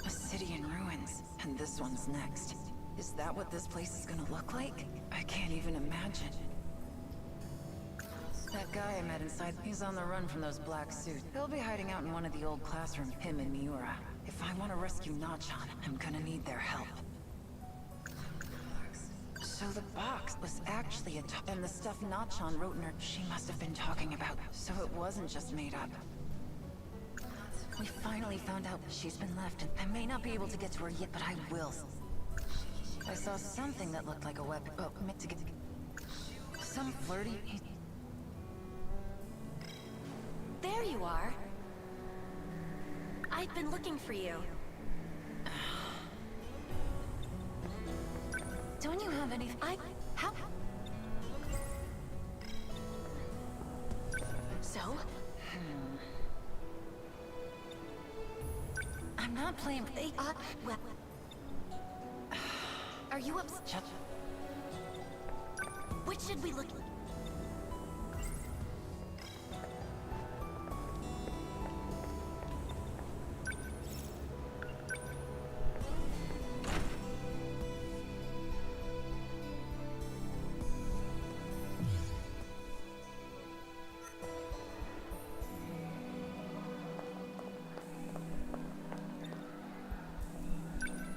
H: A city in ruins, and this one's next. Is that what this place is gonna look like? I can't even imagine. That guy I met inside, he's on the run from those black suits. He'll be hiding out in one of the old classrooms, him and Miura. If I want to rescue Nachan, I'm gonna need their help. So the box was actually and the stuff Nachan wrote in her, she must have been talking about. So it wasn't just made up. We finally found out she's been left, and I may not be able to get to her yet, but I will. I saw something that looked like a weapon. Oh, meant to get... Some flirty...
G: There you are. I've been looking for you.
H: Don't you have any...
G: How? So?
H: I'm not playing...
G: Well... Are you upset? Which should we look?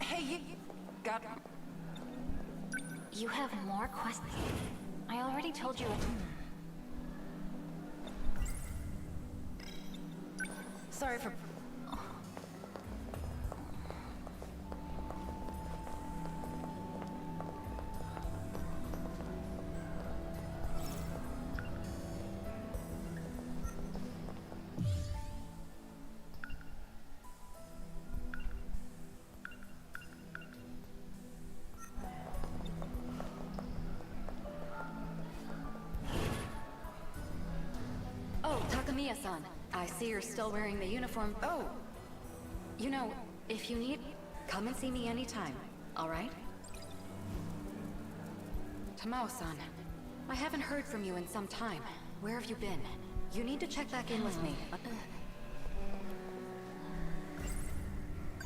H: Hey, you got...
D: You have more questions? I already told you.
H: Sorry for...
M: Oh, Takamiya-san. I see you're still wearing the uniform. Oh! You know, if you need, come and see me anytime, alright? Tamao-san, I haven't heard from you in some time. Where have you been? You need to check back in with me.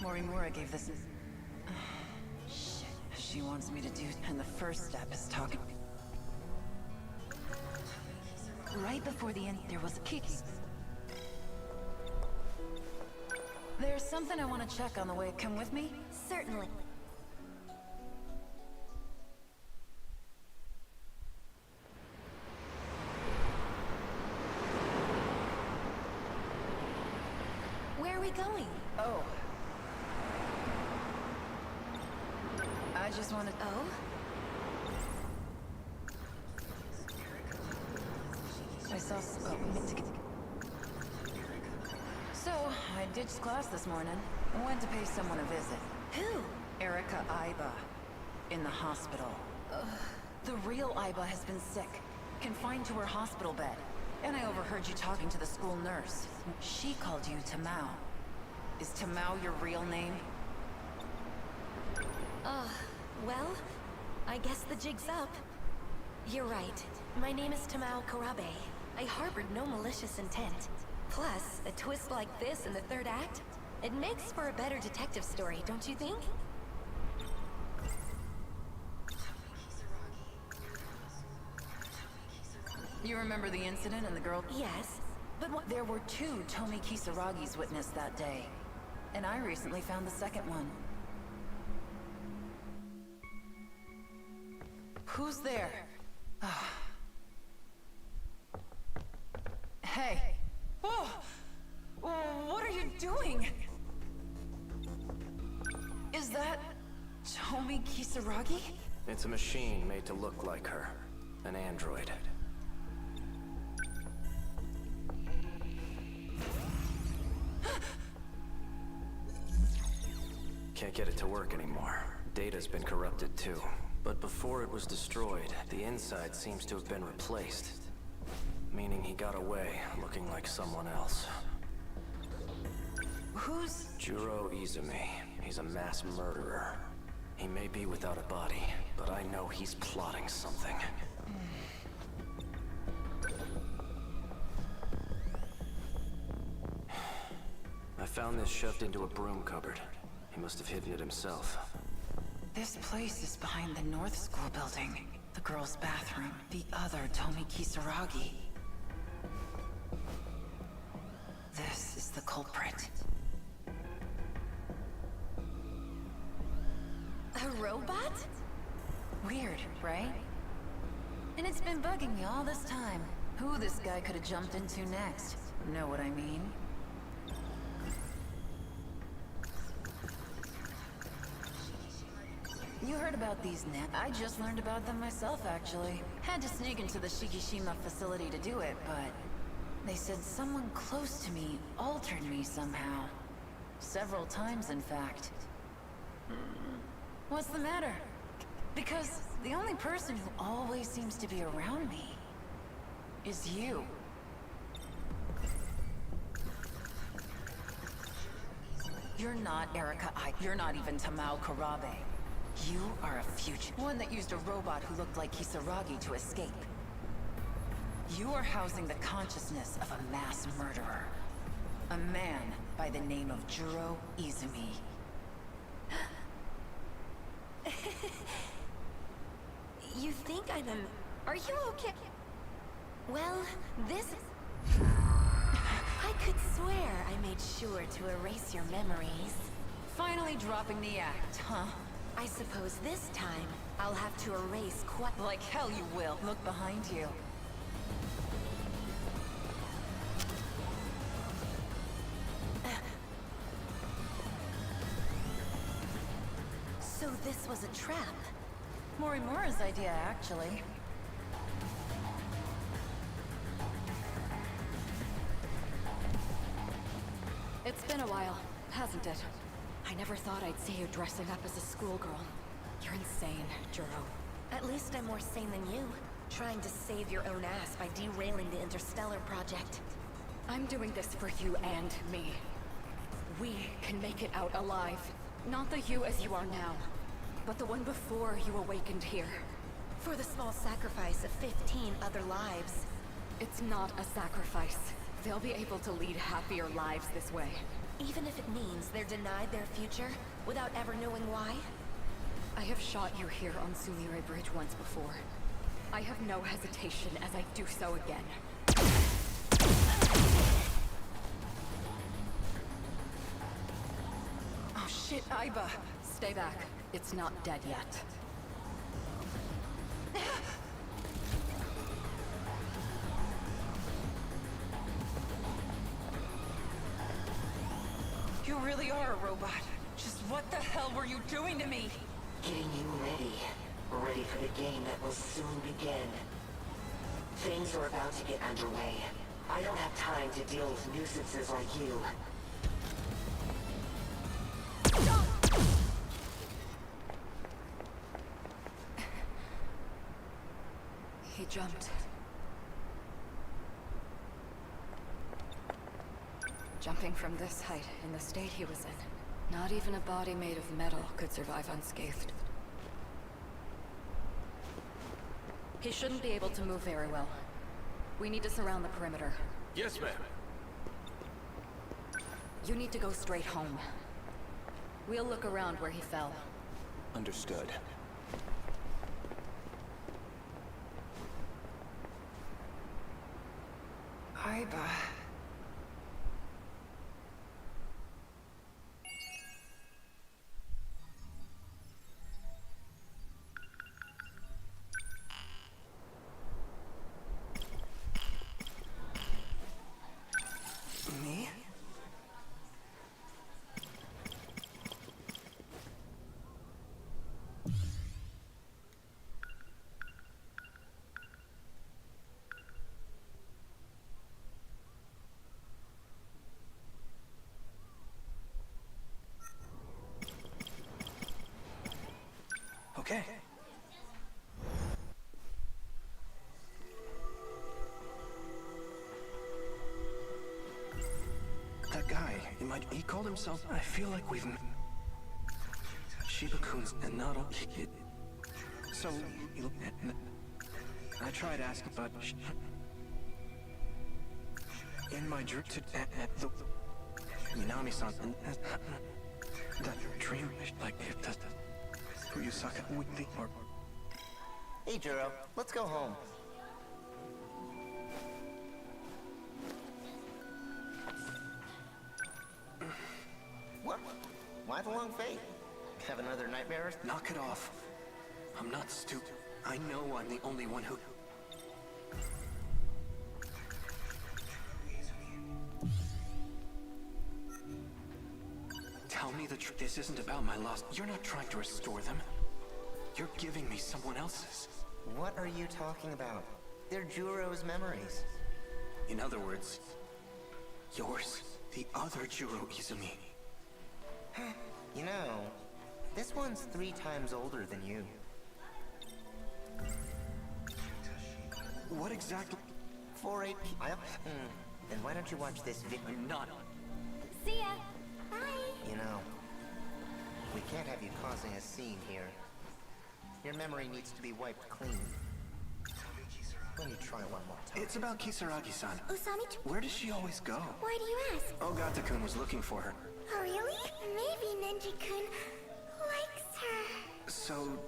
H: Morimura gave this... Shit. She wants me to do... And the first step is talking... Right before the end, there was a kick. There's something I want to check on the way. Come with me?
G: Certainly. Where are we going?
H: Oh. I just wanted...
G: Oh?
H: I saw... So, I ditched class this morning. Went to pay someone a visit.
G: Who?
H: Erika Aiba. In the hospital. The real Aiba has been sick. Confined to her hospital bed. And I overheard you talking to the school nurse. She called you Tamao. Is Tamao your real name?
G: Well, I guess the jig's up. You're right. My name is Tamao Karabe. I harbored no malicious intent. Plus, a twist like this in the third act, it makes for a better detective story, don't you think?
H: You remember the incident and the girl?
G: Yes, but what?
H: There were 2 Tomi Kisaragis witnessed that day. And I recently found the second one. Who's there? Hey! Oh! What are you doing? Is that... Tomi Kisaragi?
B: It's a machine made to look like her. An android. Can't get it to work anymore. Data's been corrupted too. But before it was destroyed, the inside seems to have been replaced. Meaning he got away, looking like someone else.
H: Who's...
B: Juro Izumi. He's a mass murderer. He may be without a body, but I know he's plotting something. I found this shoved into a broom cupboard. He must have hidden it himself.
H: This place is behind the North School building. The girls' bathroom. The other Tomi Kisaragi. This is the culprit.
G: A robot?
H: Weird, right? And it's been bugging me all this time. Who this guy could have jumped into next. Know what I mean? You heard about these net? I just learned about them myself, actually. Had to sneak into the Shikishima facility to do it, but... They said someone close to me altered me somehow. Several times, in fact. What's the matter? Because the only person who always seems to be around me is you. You're not Erika You're not even Tamao Karabe. You are a fugitive. One that used a robot who looked like Kisaragi to escape. You are housing the consciousness of a mass murderer. A man by the name of Juro Izumi.
G: You think I'm an... Are you okay? Well, this... I could swear I made sure to erase your memories.
H: Finally dropping the act, huh?
G: I suppose this time, I'll have to erase quite...
H: Like hell you will. Look behind you.
G: So this was a trap?
H: Morimura's idea, actually.
M: It's been a while, hasn't it? I never thought I'd see you dressing up as a schoolgirl. You're insane, Juro.
G: At least I'm more sane than you, trying to save your own ass by derailing the Interstellar project.
M: I'm doing this for you and me. We can make it out alive. Not the you as you are now, but the one before you awakened here.
G: For the small sacrifice of 15 other lives.
M: It's not a sacrifice. They'll be able to lead happier lives this way.
G: Even if it means they're denied their future, without ever knowing why?
M: I have shot you here on Sumire Bridge once before. I have no hesitation as I do so again.
H: Oh shit, Aiba!
M: Stay back. It's not dead yet.
H: You really are a robot. Just what the hell were you doing to me?
Q: Getting you ready. Ready for the game that will soon begin. Things are about to get underway. I don't have time to deal with nuisances like you.
M: He jumped. Jumping from this height, in the state he was in, not even a body made of metal could survive unscathed. He shouldn't be able to move very well. We need to surround the perimeter.
J: Yes, ma'am.
M: You need to go straight home. We'll look around where he fell.
B: Understood.
H: Aiba...
B: Me? Okay. That guy, he called himself... I feel like we've... Shiba-kun's and not all... So, I tried asking, but... In my dream to... the... Minami-san... That dream, like, if the... Fuyusaka with the... or...
C: Hey, Juro, let's go home. What? Why the long fade? Have another nightmare?
B: Knock it off. I'm not stupid. I know I'm the only one who... Tell me the truth. This isn't about my loss. You're not trying to restore them. You're giving me someone else's.
C: What are you talking about? They're Juro's memories.
B: In other words, yours, the other Juro Izumi.
C: You know, this one's 3 times older than you.
B: What exactly?
C: 4-8... Then why don't you watch this video?
B: I'm not.
G: See ya! Bye!
C: You know, we can't have you causing a scene here. Your memory needs to be wiped clean. Let me try one more time.
B: It's about Kisaragi-san.
P: Usami...
B: Where does she always go?
P: Why do you ask?
B: Ogata-kun was looking for her.
P: Oh, really? Maybe Nenji-kun likes her.
B: So,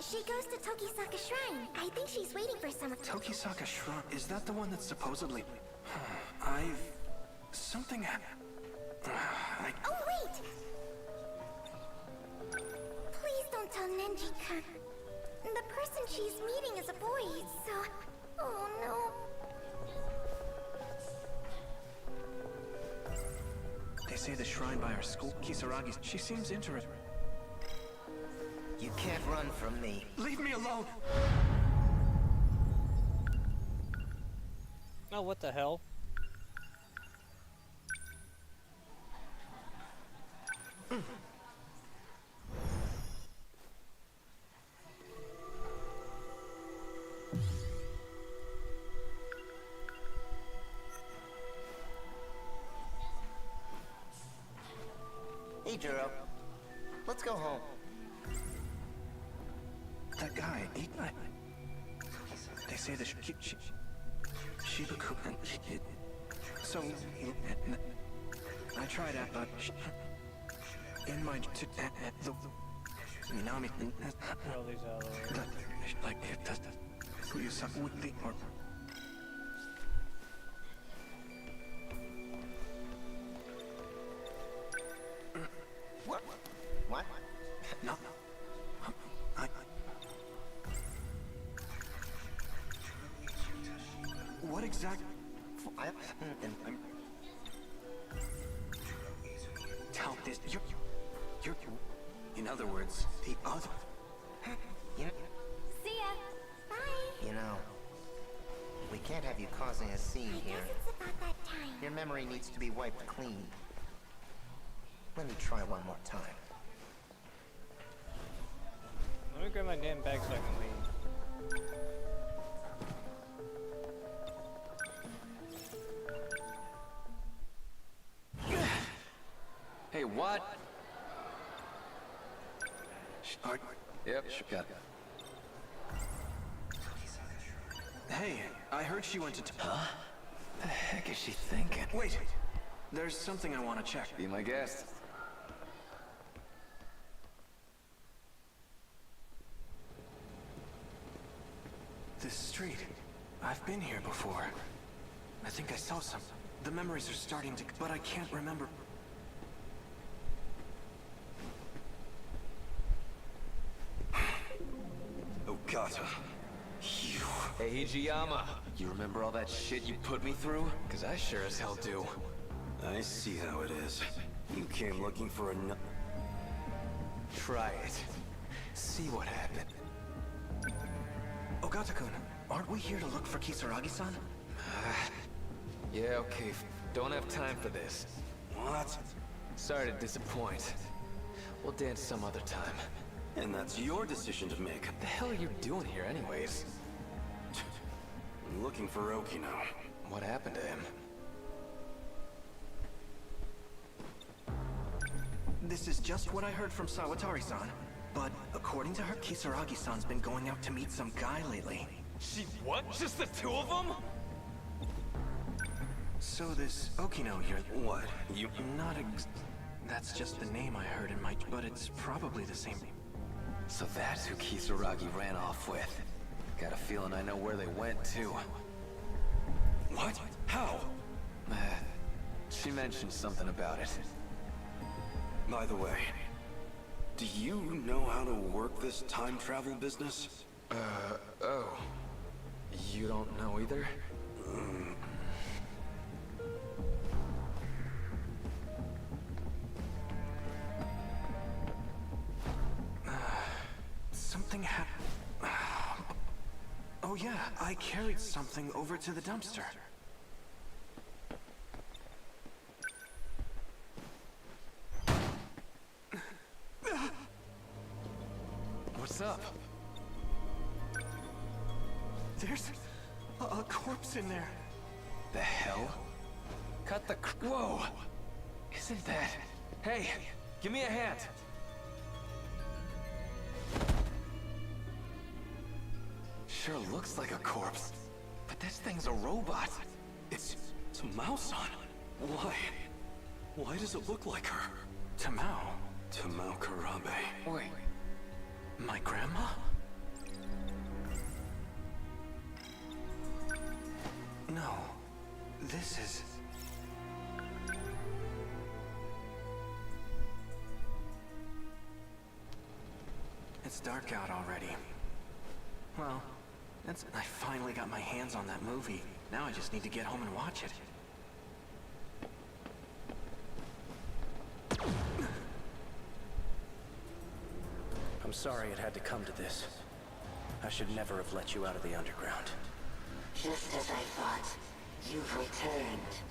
P: She goes to Tokisaka Shrine. I think she's waiting for someone.
B: Tokisaka Shrine, is that the one that's supposedly... Something happened.
P: Oh, wait! Please don't tell Nenji-kun. The person she's meeting is a boy, so... Oh, no.
B: They say the shrine by our school, Kisaragi's, she seems interested.
C: You can't run from me.
B: Leave me alone!
A: Oh, what the hell?
C: Hey, Juro. Let's go home.
B: That guy, they say the Shibaku... So, I tried out, but... In my... The... Minami...
A: All these other...
B: Like, it does... Who you suck with the... Or...
C: What?
B: No. What exact... Tell this... You're... In other words, the other...
C: You know...
P: See ya. Bye.
C: You know... We can't have you causing a scene here.
P: It's about that time.
C: Your memory needs to be wiped clean. Let me try one more time.
A: Let me grab my damn bag so I can leave.
E: Hey, what? Yep, got it.
B: Hey, I heard she went to...
E: Huh? The heck is she thinking?
B: Wait! There's something I want to check.
E: Be my guest.
B: This street. I've been here before. I think I saw some. The memories are starting to... But I can't remember... Ogata. You...
E: Hey, Hijiyama. You remember all that shit you put me through? Cause I sure as hell do.
J: I see how it is. You came looking for a...
E: Try it. See what happened.
B: Ogata-kun, aren't we here to look for Kisaragi-san?
E: Yeah, okay. Don't have time for this.
J: What?
E: Sorry to disappoint. We'll dance some other time.
J: And that's your decision to make.
E: What the hell are you doing here anyways?
J: I'm looking for Okino.
E: What happened to him?
B: This is just what I heard from Sawatari-san. But according to her, Kisaragi-san's been going out to meet some guy lately.
E: She what? Just the two of them?
B: So this Okino here...
J: What? You...
B: Not That's just the name I heard in my... But it's probably the same...
E: So that's who Kisaragi ran off with. Got a feeling I know where they went, too.
B: What? How?
E: She mentioned something about it.
J: By the way, do you know how to work this time travel business?
E: Oh. You don't know either?
B: Something happened. Oh yeah, I carried something over to the dumpster.
E: What's up?
B: There's a corpse in there.
E: The hell? Cut the Whoa! Isn't that... Hey, give me a hand!
B: sure looks like a corpse. But this thing's a robot. It's a Mao-san. Why? Why does it look like her? Tamao. Tamao Karabe.
C: Wait.
B: My grandma? No. This is... It's dark out already. Well, I finally got my hands on that movie. Now I just need to get home and watch it.
R: I'm sorry it had to come to this. I should never have let you out of the underground.
Q: Just as I thought, you've returned.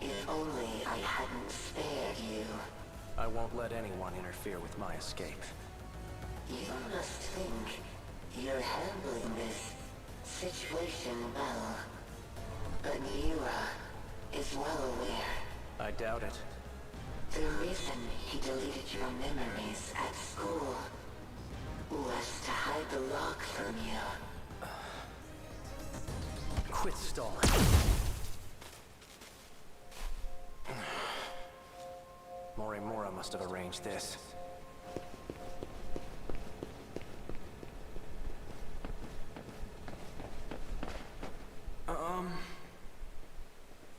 Q: If only I hadn't spared you.
R: I won't let anyone interfere with my escape.
Q: You must think you're handling this situation well. But Miura is well aware.
R: I doubt it.
Q: The reason he deleted your memories at school was to hide the lock from you.
R: Quit stalling. Morimura must have arranged this.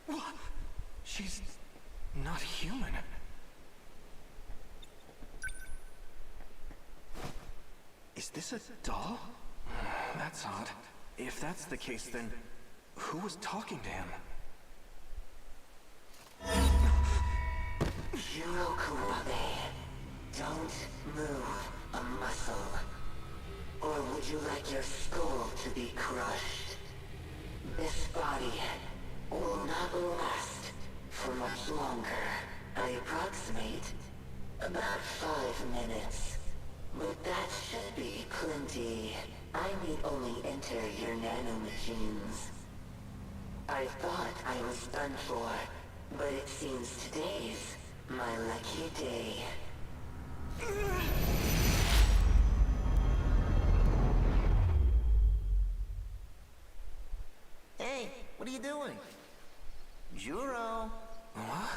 B: What? She's not human. Is this a doll? That's odd. If that's the case, then who was talking to him?
Q: Kurabe, don't move a muscle. Or would you like your skull to be crushed? This body will not last for much longer. I approximate about 5 minutes. But that should be plenty. I need only enter your nanomachines. I thought I was done for, but it seems today's my lucky day.
C: Hey, what are you doing? Juro!
B: What?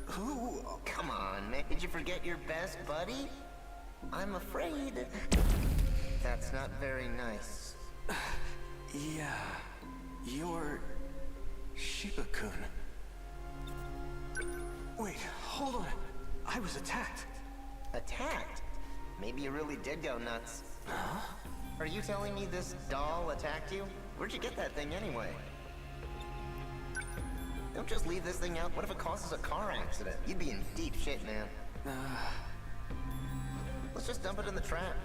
B: Who?
C: Come on, man. Did you forget your best buddy? I'm afraid. That's not very nice.
B: Yeah. You're... Shiba-kun. Wait, hold on. I was attacked.
C: Attacked? Maybe you really did go nuts.
B: Huh?
C: Are you telling me this doll attacked you? Where'd you get that thing anyway? Don't just leave this thing out. What if it causes a car accident? You'd be in deep shit, man. Let's just dump it in the trap.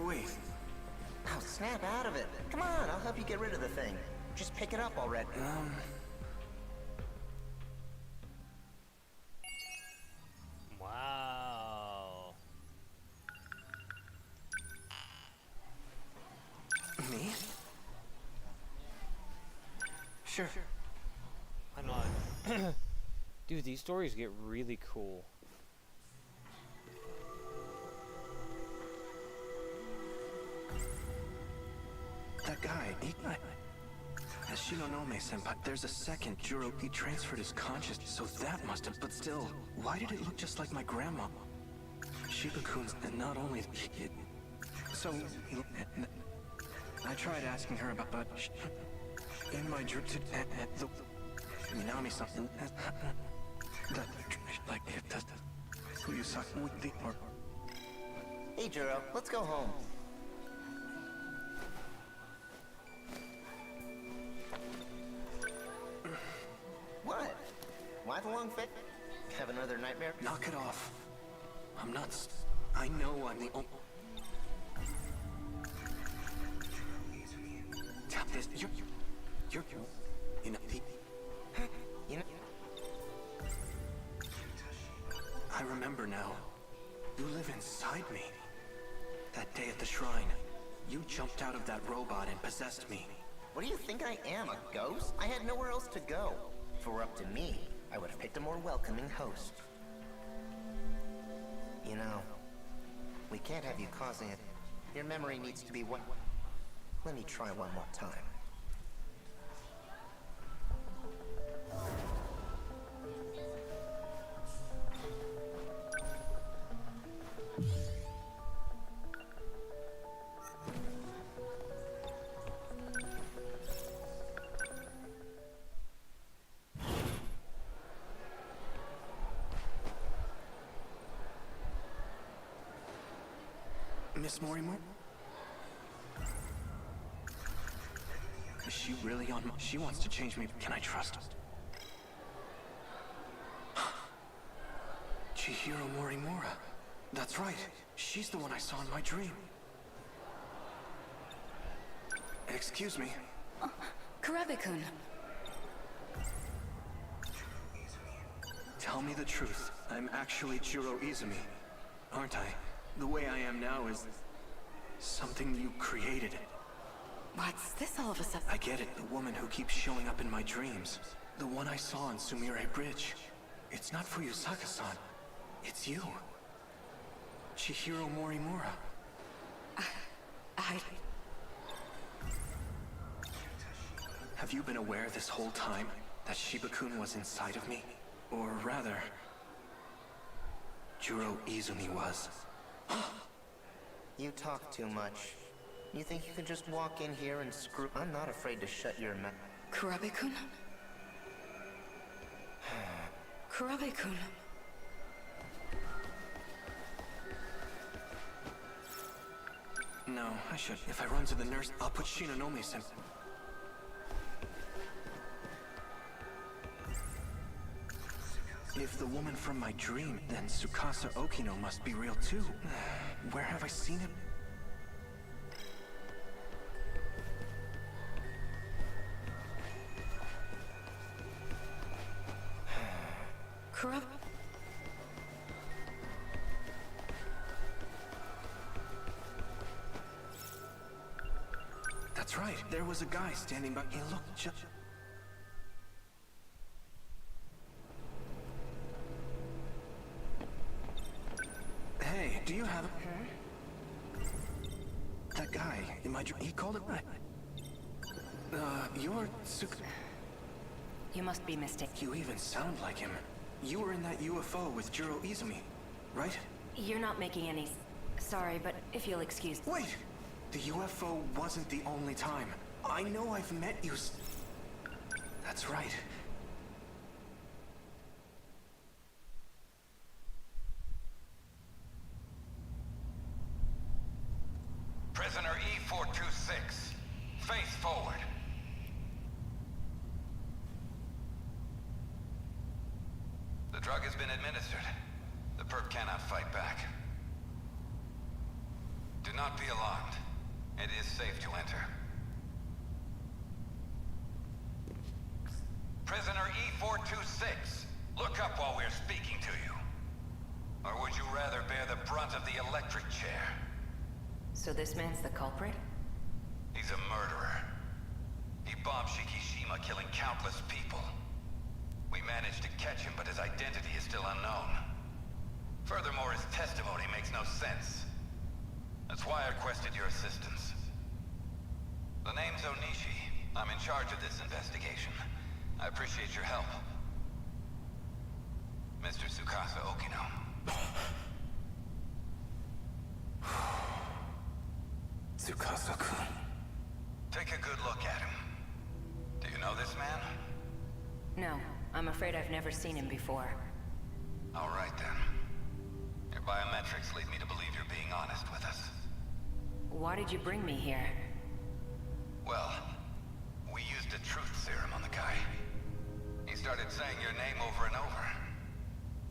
B: Wait.
C: Oh, snap out of it. Come on, I'll help you get rid of the thing. Just pick it up already.
A: Wow.
B: Me? Sure.
A: Why not? Dude, these stories get really cool.
B: That guy, Shinonome-senpai, there's a second Juro. He transferred his consciousness, so that must have... But still, why did it look just like my grandma? Shiba-kun's not only... So... I tried asking her about... But... In my dream... The... Minami-san... That... Like, if the... Who you suck with the... Or...
C: Hey, Juro, let's go home. What? Why the long fit? Have another nightmare?
B: Knock it off. I'm not... I know I'm the only... Tap this... You're... You know, the...
C: You know...
B: I remember now. You live inside me. That day at the shrine, you jumped out of that robot and possessed me.
C: What do you think I am, a ghost? I had nowhere else to go. If it were up to me, I would have picked a more welcoming host. You know, We can't have you causing it. Your memory needs to be what? Let me try one more time.
B: Miss Morimura? Is she really on my... She wants to change me. Can I trust her? Chihiro Morimura. That's right. She's the one I saw in my dream. Excuse me.
M: Kurabe-kun.
B: Tell me the truth. I'm actually Jiro Izumi, aren't I? The way I am now is... something you created.
M: What's this all of a sudden?
B: I get it, the woman who keeps showing up in my dreams. The one I saw on Sumire Bridge. It's not Fuyusaka-san. It's you. Chihiro Morimura. Have you been aware this whole time that Shiba-kun was inside of me? Or rather, Jiro Izumi was.
C: You talk too much. You think you can just walk in here and screw... I'm not afraid to shut your mouth.
M: Kurabe-kun? Kurabe-kun.
B: No, I should. If I run to the nurse, I'll put Shinonome-sen. If the woman from my dream, then Tsukasa Okino must be real too. Where have I seen him?
M: Kurabe...
B: That's right. There was a guy standing by. He looked just... Hey, do you have a... That guy in my dream, he called it... you're...
F: You must be mistaken.
B: You even sound like him. You were in that UFO with Jiro Izumi, right?
F: You're not making any... Sorry, but if you'll excuse...
B: Wait! The UFO wasn't the only time. I know I've met you... That's right.
K: Prisoner E-426, face forward. The drug has been administered. The perp cannot fight back. Do not be alarmed. It is safe to enter. Prisoner E-426, look up while we're speaking to you. Or would you rather bear the brunt of the electric chair?
F: So this man's the culprit?
K: He's a murderer. He bombed Shikishima, killing countless people. We managed to catch him, but his identity is still unknown. Furthermore, his testimony makes no sense. That's why I requested your assistance. The name's Onishi. I'm in charge of this investigation. I appreciate your help. Mr. Tsukasa Okino.
B: Tsukasa-kun.
K: Take a good look at him. Do you know this man?
F: No, I'm afraid I've never seen him before.
K: All right then. Your biometrics lead me to believe you're being honest with us.
F: Why did you bring me here?
K: Well, we used a truth serum on the guy. He started saying your name over and over.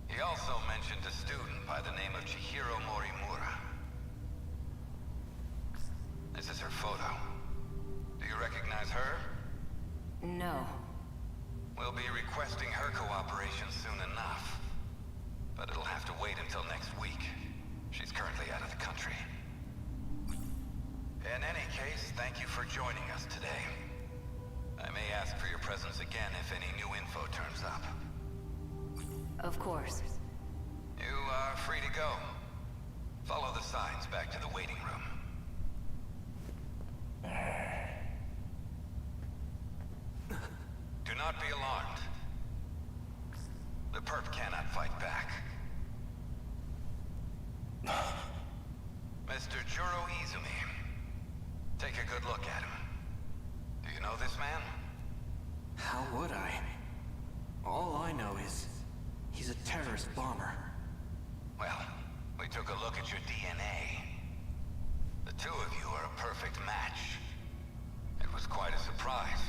K: He also mentioned a student by the name of Chihiro Morimura. This is her photo. Do you recognize her?
F: No.
K: We'll be requesting her cooperation soon enough. But it'll have to wait until next week. She's currently out of the country. In any case, thank you for joining us today. I may ask for your presence again if any new info turns up.
F: Of course.
K: You are free to go. Follow the signs back to the waiting room. Do not be alarmed. The perp cannot fight back. Mr. Juro Izumi. Take a good look at him. Do you know this man?
B: How would I? All I know is he's a terrorist bomber.
K: Well, we took a look at your DNA. The two of you are a perfect match. It was quite a surprise.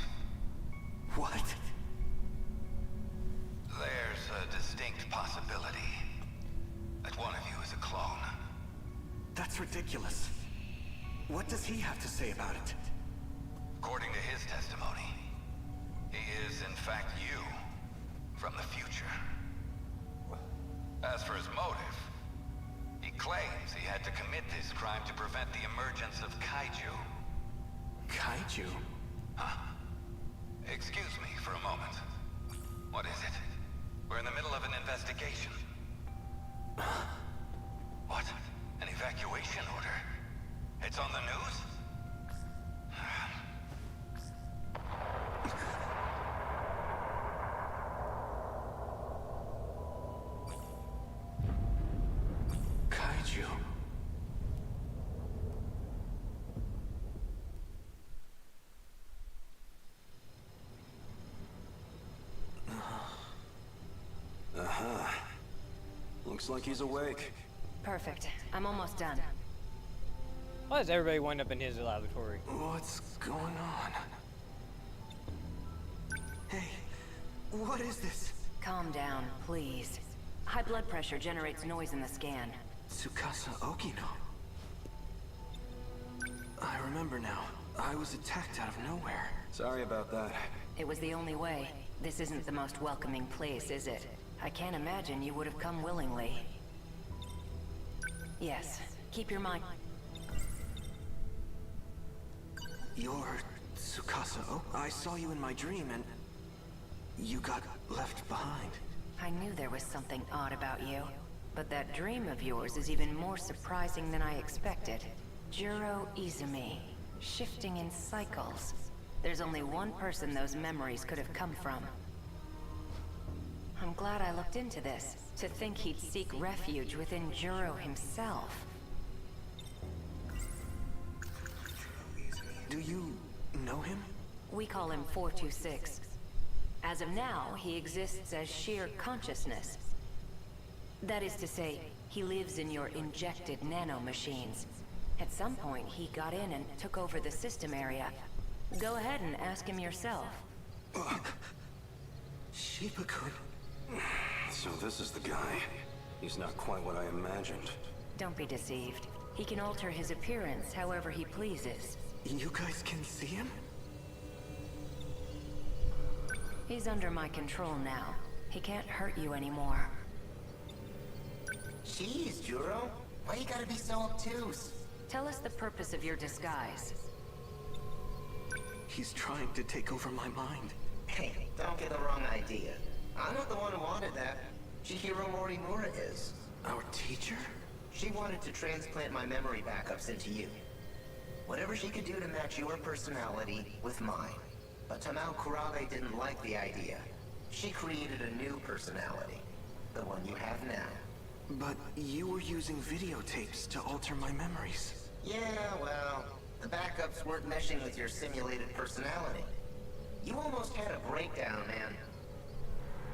B: What?
K: There's a distinct possibility that one of you is a clone.
B: That's ridiculous. What does he have to say about it?
K: According to his testimony, he is in fact you from the future. As for his motive, he claims he had to commit this crime to prevent the emergence of kaiju.
B: Kaiju?
K: Huh? Excuse me for a moment. What is it? We're in the middle of an investigation. What? An evacuation order? It's on the news?
B: Kaiju.
J: Looks like he's awake.
F: Perfect. I'm almost done.
A: Why does everybody wind up in his laboratory?
B: What's going on? Hey, what is this?
F: Calm down, please. High blood pressure generates noise in the scan.
B: Tsukasa Okino. I remember now. I was attacked out of nowhere.
J: Sorry about that.
F: It was the only way. This isn't the most welcoming place, is it? I can't imagine you would have come willingly. Yes, keep your mind...
B: You're Tsukasa Oh, I saw you in my dream and... you got left behind.
F: I knew there was something odd about you. But that dream of yours is even more surprising than I expected. Juro Izumi. Shifting in cycles. There's only one person those memories could have come from. I'm glad I looked into this. To think he'd seek refuge within Juro himself.
B: Do you know him?
F: We call him 426. As of now, he exists as sheer consciousness. That is to say, he lives in your injected nanomachines. At some point, he got in and took over the system area. Go ahead and ask him yourself.
B: Shiba-kun.
J: So this is the guy. He's not quite what I imagined.
F: Don't be deceived. He can alter his appearance however he pleases.
B: You guys can see him?
F: He's under my control now. He can't hurt you anymore.
C: Jeez, Juro. Why you gotta be so obtuse?
F: Tell us the purpose of your disguise.
B: He's trying to take over my mind.
C: Hey, don't get the wrong idea. I'm not the one who wanted that. Chihiro Morimura is.
B: Our teacher?
C: She wanted to transplant my memory backups into you. Whatever she could do to match your personality with mine. But Tamao Kurabe didn't like the idea. She created a new personality. The one you have now.
B: But you were using videotapes to alter my memories.
C: Yeah, well, the backups weren't meshing with your simulated personality. You almost had a breakdown, man.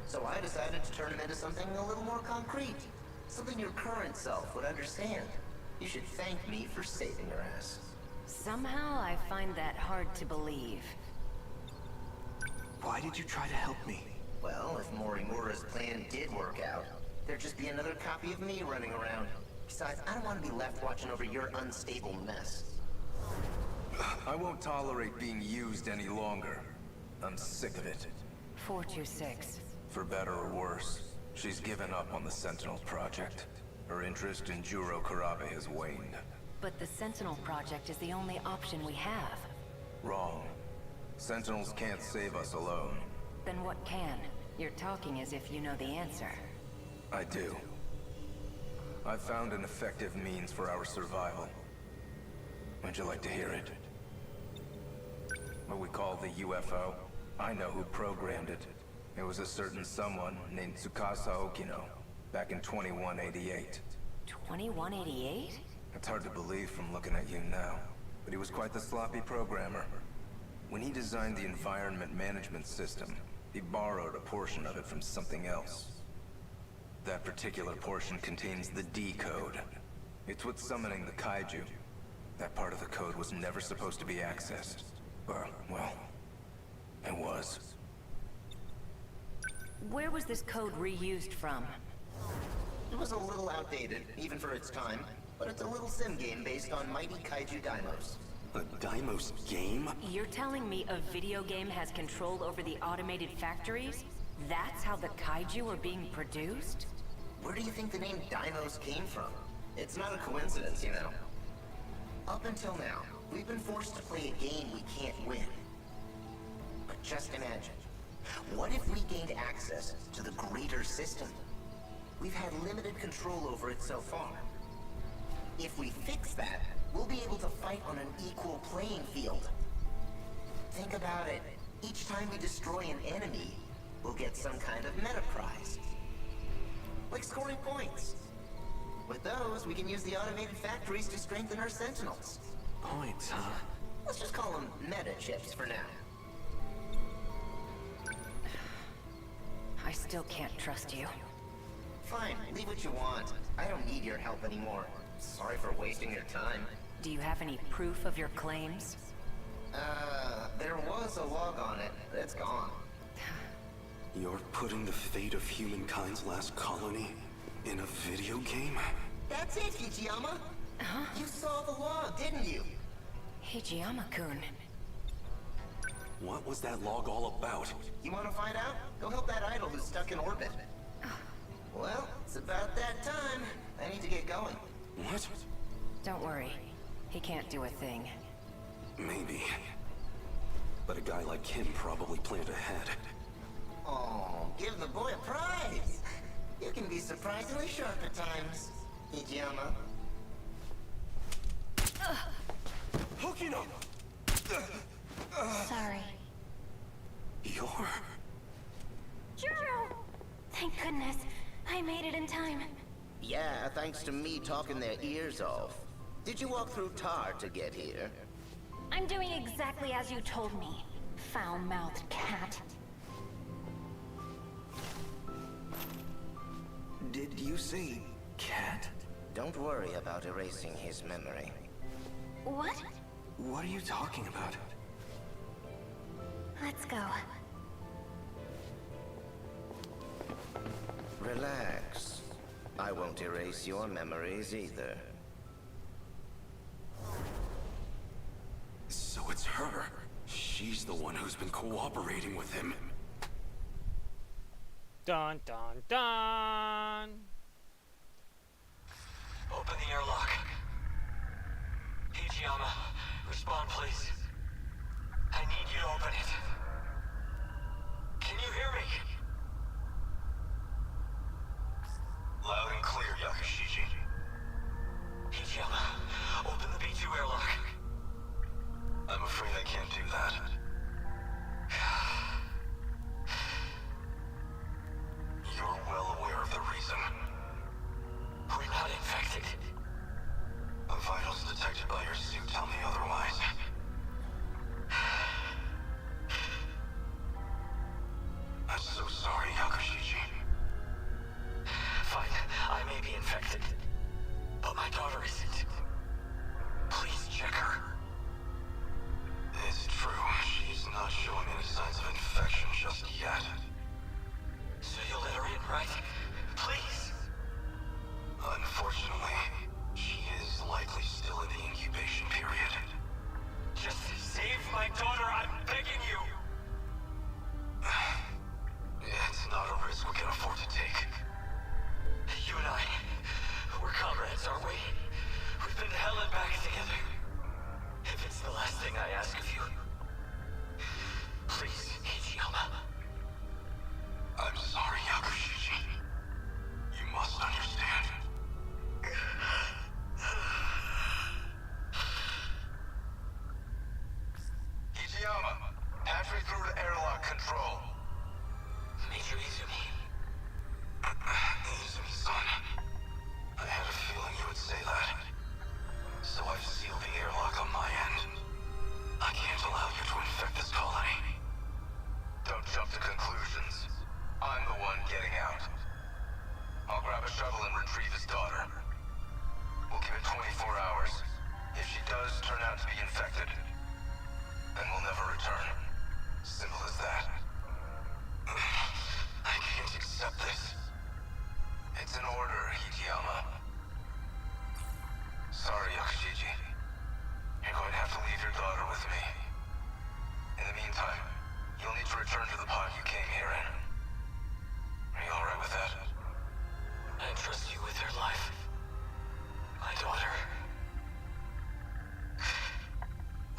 C: So I decided to turn him into something a little more concrete. Something your current self would understand. You should thank me for saving your ass.
F: Somehow I find that hard to believe.
B: Why did you try to help me?
C: Well, if Morimura's plan did work out, there'd just be another copy of me running around. Besides, I don't want to be left watching over your unstable mess.
I: I won't tolerate being used any longer. I'm sick of it.
F: 426.
I: For better or worse, she's given up on the Sentinels project. Her interest in Juro Kurabe has waned.
F: But the Sentinel project is the only option we have.
I: Wrong. Sentinels can't save us alone.
F: Then what can? You're talking as if you know the answer.
I: I do.
B: I found an effective means for our survival. Would you like to hear it? What we call the UFO. I know who programmed it. It was a certain someone named Tsukasa Okino, back in 2188.
F: 2188?
B: It's hard to believe from looking at you now, but he was quite the sloppy programmer. When he designed the environment management system, he borrowed a portion of it from something else. That particular portion contains the D code. It's what's summoning the kaiju. That part of the code was never supposed to be accessed. Well, it was.
F: Where was this code reused from?
C: It was a little outdated, even for its time, but it's a little sim game based on mighty kaiju daimos.
J: A daimos game?
F: You're telling me a video game has control over the automated factories? That's how the kaiju are being produced?
C: Where do you think the name Daimos came from? It's not a coincidence, you know. Up until now, we've been forced to play a game we can't win. But just imagine, what if we gained access to the greater system? We've had limited control over it so far. If we fix that, we'll be able to fight on an equal playing field. Think about it. Each time we destroy an enemy, we'll get some kind of meta prize. Like scoring points. With those, we can use the automated factories to strengthen our Sentinels.
J: Points, huh?
C: Let's just call them meta chips for now.
F: I still can't trust you.
C: Fine, leave what you want. I don't need your help anymore. Sorry for wasting your time.
F: Do you have any proof of your claims?
C: There was a log on it. It's gone.
J: You're putting the fate of humankind's last colony in a video game?
C: That's it, Hijiyama!
F: Huh?
C: You saw the log, didn't you?
F: Hijiyama-kun.
J: What was that log all about?
C: You want to find out? Go help that idol who's stuck in orbit. Well, it's about that time. I need to get going.
J: What?
F: Don't worry. He can't do a thing.
J: Maybe. But a guy like him probably planned ahead.
C: Oh, give the boy a prize! You can be surprisingly sharp at times, Hijiyama.
J: Okino!
D: Sorry.
J: You're...
G: Juro! Thank goodness. I made it in time.
C: Yeah, thanks to me talking their ears off. Did you walk through tar to get here?
G: I'm doing exactly as you told me, foul-mouthed cat.
J: Did you say cat?
C: Don't worry about erasing his memory.
G: What?
J: What are you talking about?
G: Let's go.
C: Relax. I won't erase your memories either.
J: So it's her. She's the one who's been cooperating with him.
A: Dun dun dun!
S: Open the airlock. Hijiyama, respond please. I need you to open it. Can you hear me? Loud and clear, Yakushiji. Hijiyama, open the B2 airlock. I'm afraid I can't do that. You're well aware of the reason. We're not infected. The vitals detected by your suit tell me otherwise. one getting out. I'll grab a shuttle and retrieve his daughter. We'll give it 24 hours. If she does turn out to be infected, then we'll never return. Simple as that. I can't accept this. It's an order, Hikiyama. Sorry, Yoshiji. You're going to have to leave your daughter with me. In the meantime, you'll need to return to the pod you came here in. Are you alright with that? I trust you with your life. My daughter.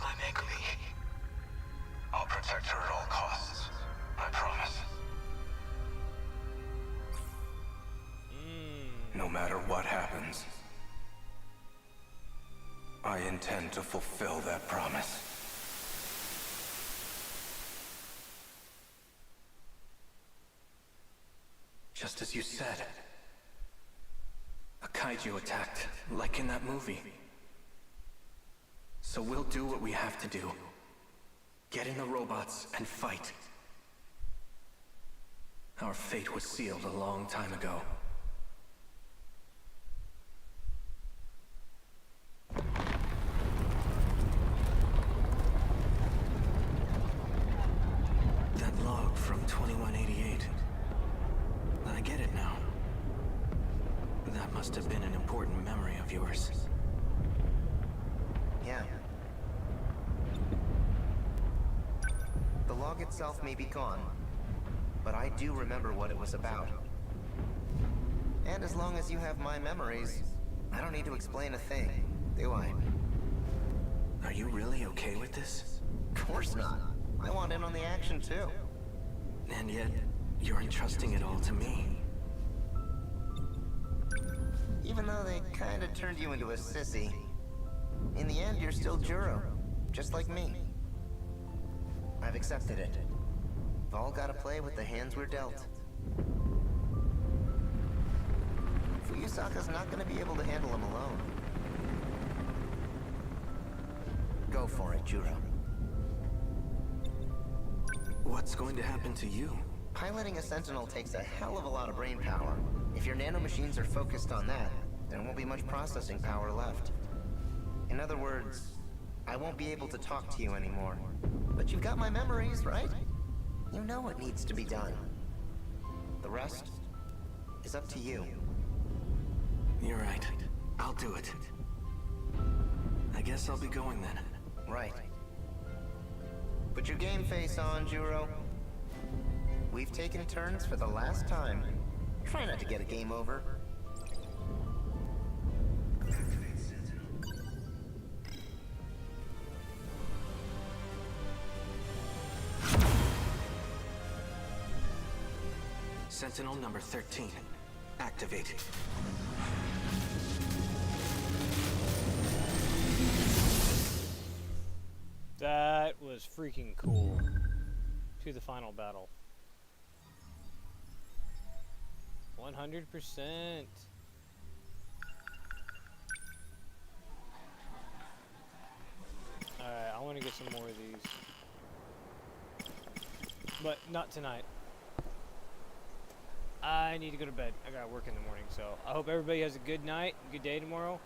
S: My Megumi. I'll protect her at all costs. I promise. No matter what happens, I intend to fulfill that promise.
B: Just as you said. A kaiju attacked, like in that movie. So we'll do what we have to do. Get in the robots and fight. Our fate was sealed a long time ago. That log from 2188. I get it now. That must have been an important memory of yours.
C: Yeah. The log itself may be gone, but I do remember what it was about. And as long as you have my memories, I don't need to explain a thing, do I?
B: Are you really okay with this?
C: Of course not. I want in on the action too.
B: And yet, you're entrusting it all to me.
C: Even though they kinda turned you into a sissy, in the end you're still Juro, just like me. I've accepted it. We've all gotta play with the hands we're dealt. Fuyusaka's not gonna be able to handle him alone. Go for it, Juro.
B: What's going to happen to you?
C: Piloting a Sentinel takes a hell of a lot of brain power. If your nanomachines are focused on that, there won't be much processing power left. In other words, I won't be able to talk to you anymore. But you've got my memories, right? You know what needs to be done. The rest is up to you.
B: You're right. I'll do it. I guess I'll be going then.
C: Right. Put your game face on, Juro. We've taken turns for the last time. Try not to get a game over.
B: Sentinel number 13. Activate.
A: That was freaking cool. To the final battle. 100%. Alright, I want to get some more of these. But not tonight. I need to go to bed. I gotta work in the morning, so I hope everybody has a good night, good day tomorrow.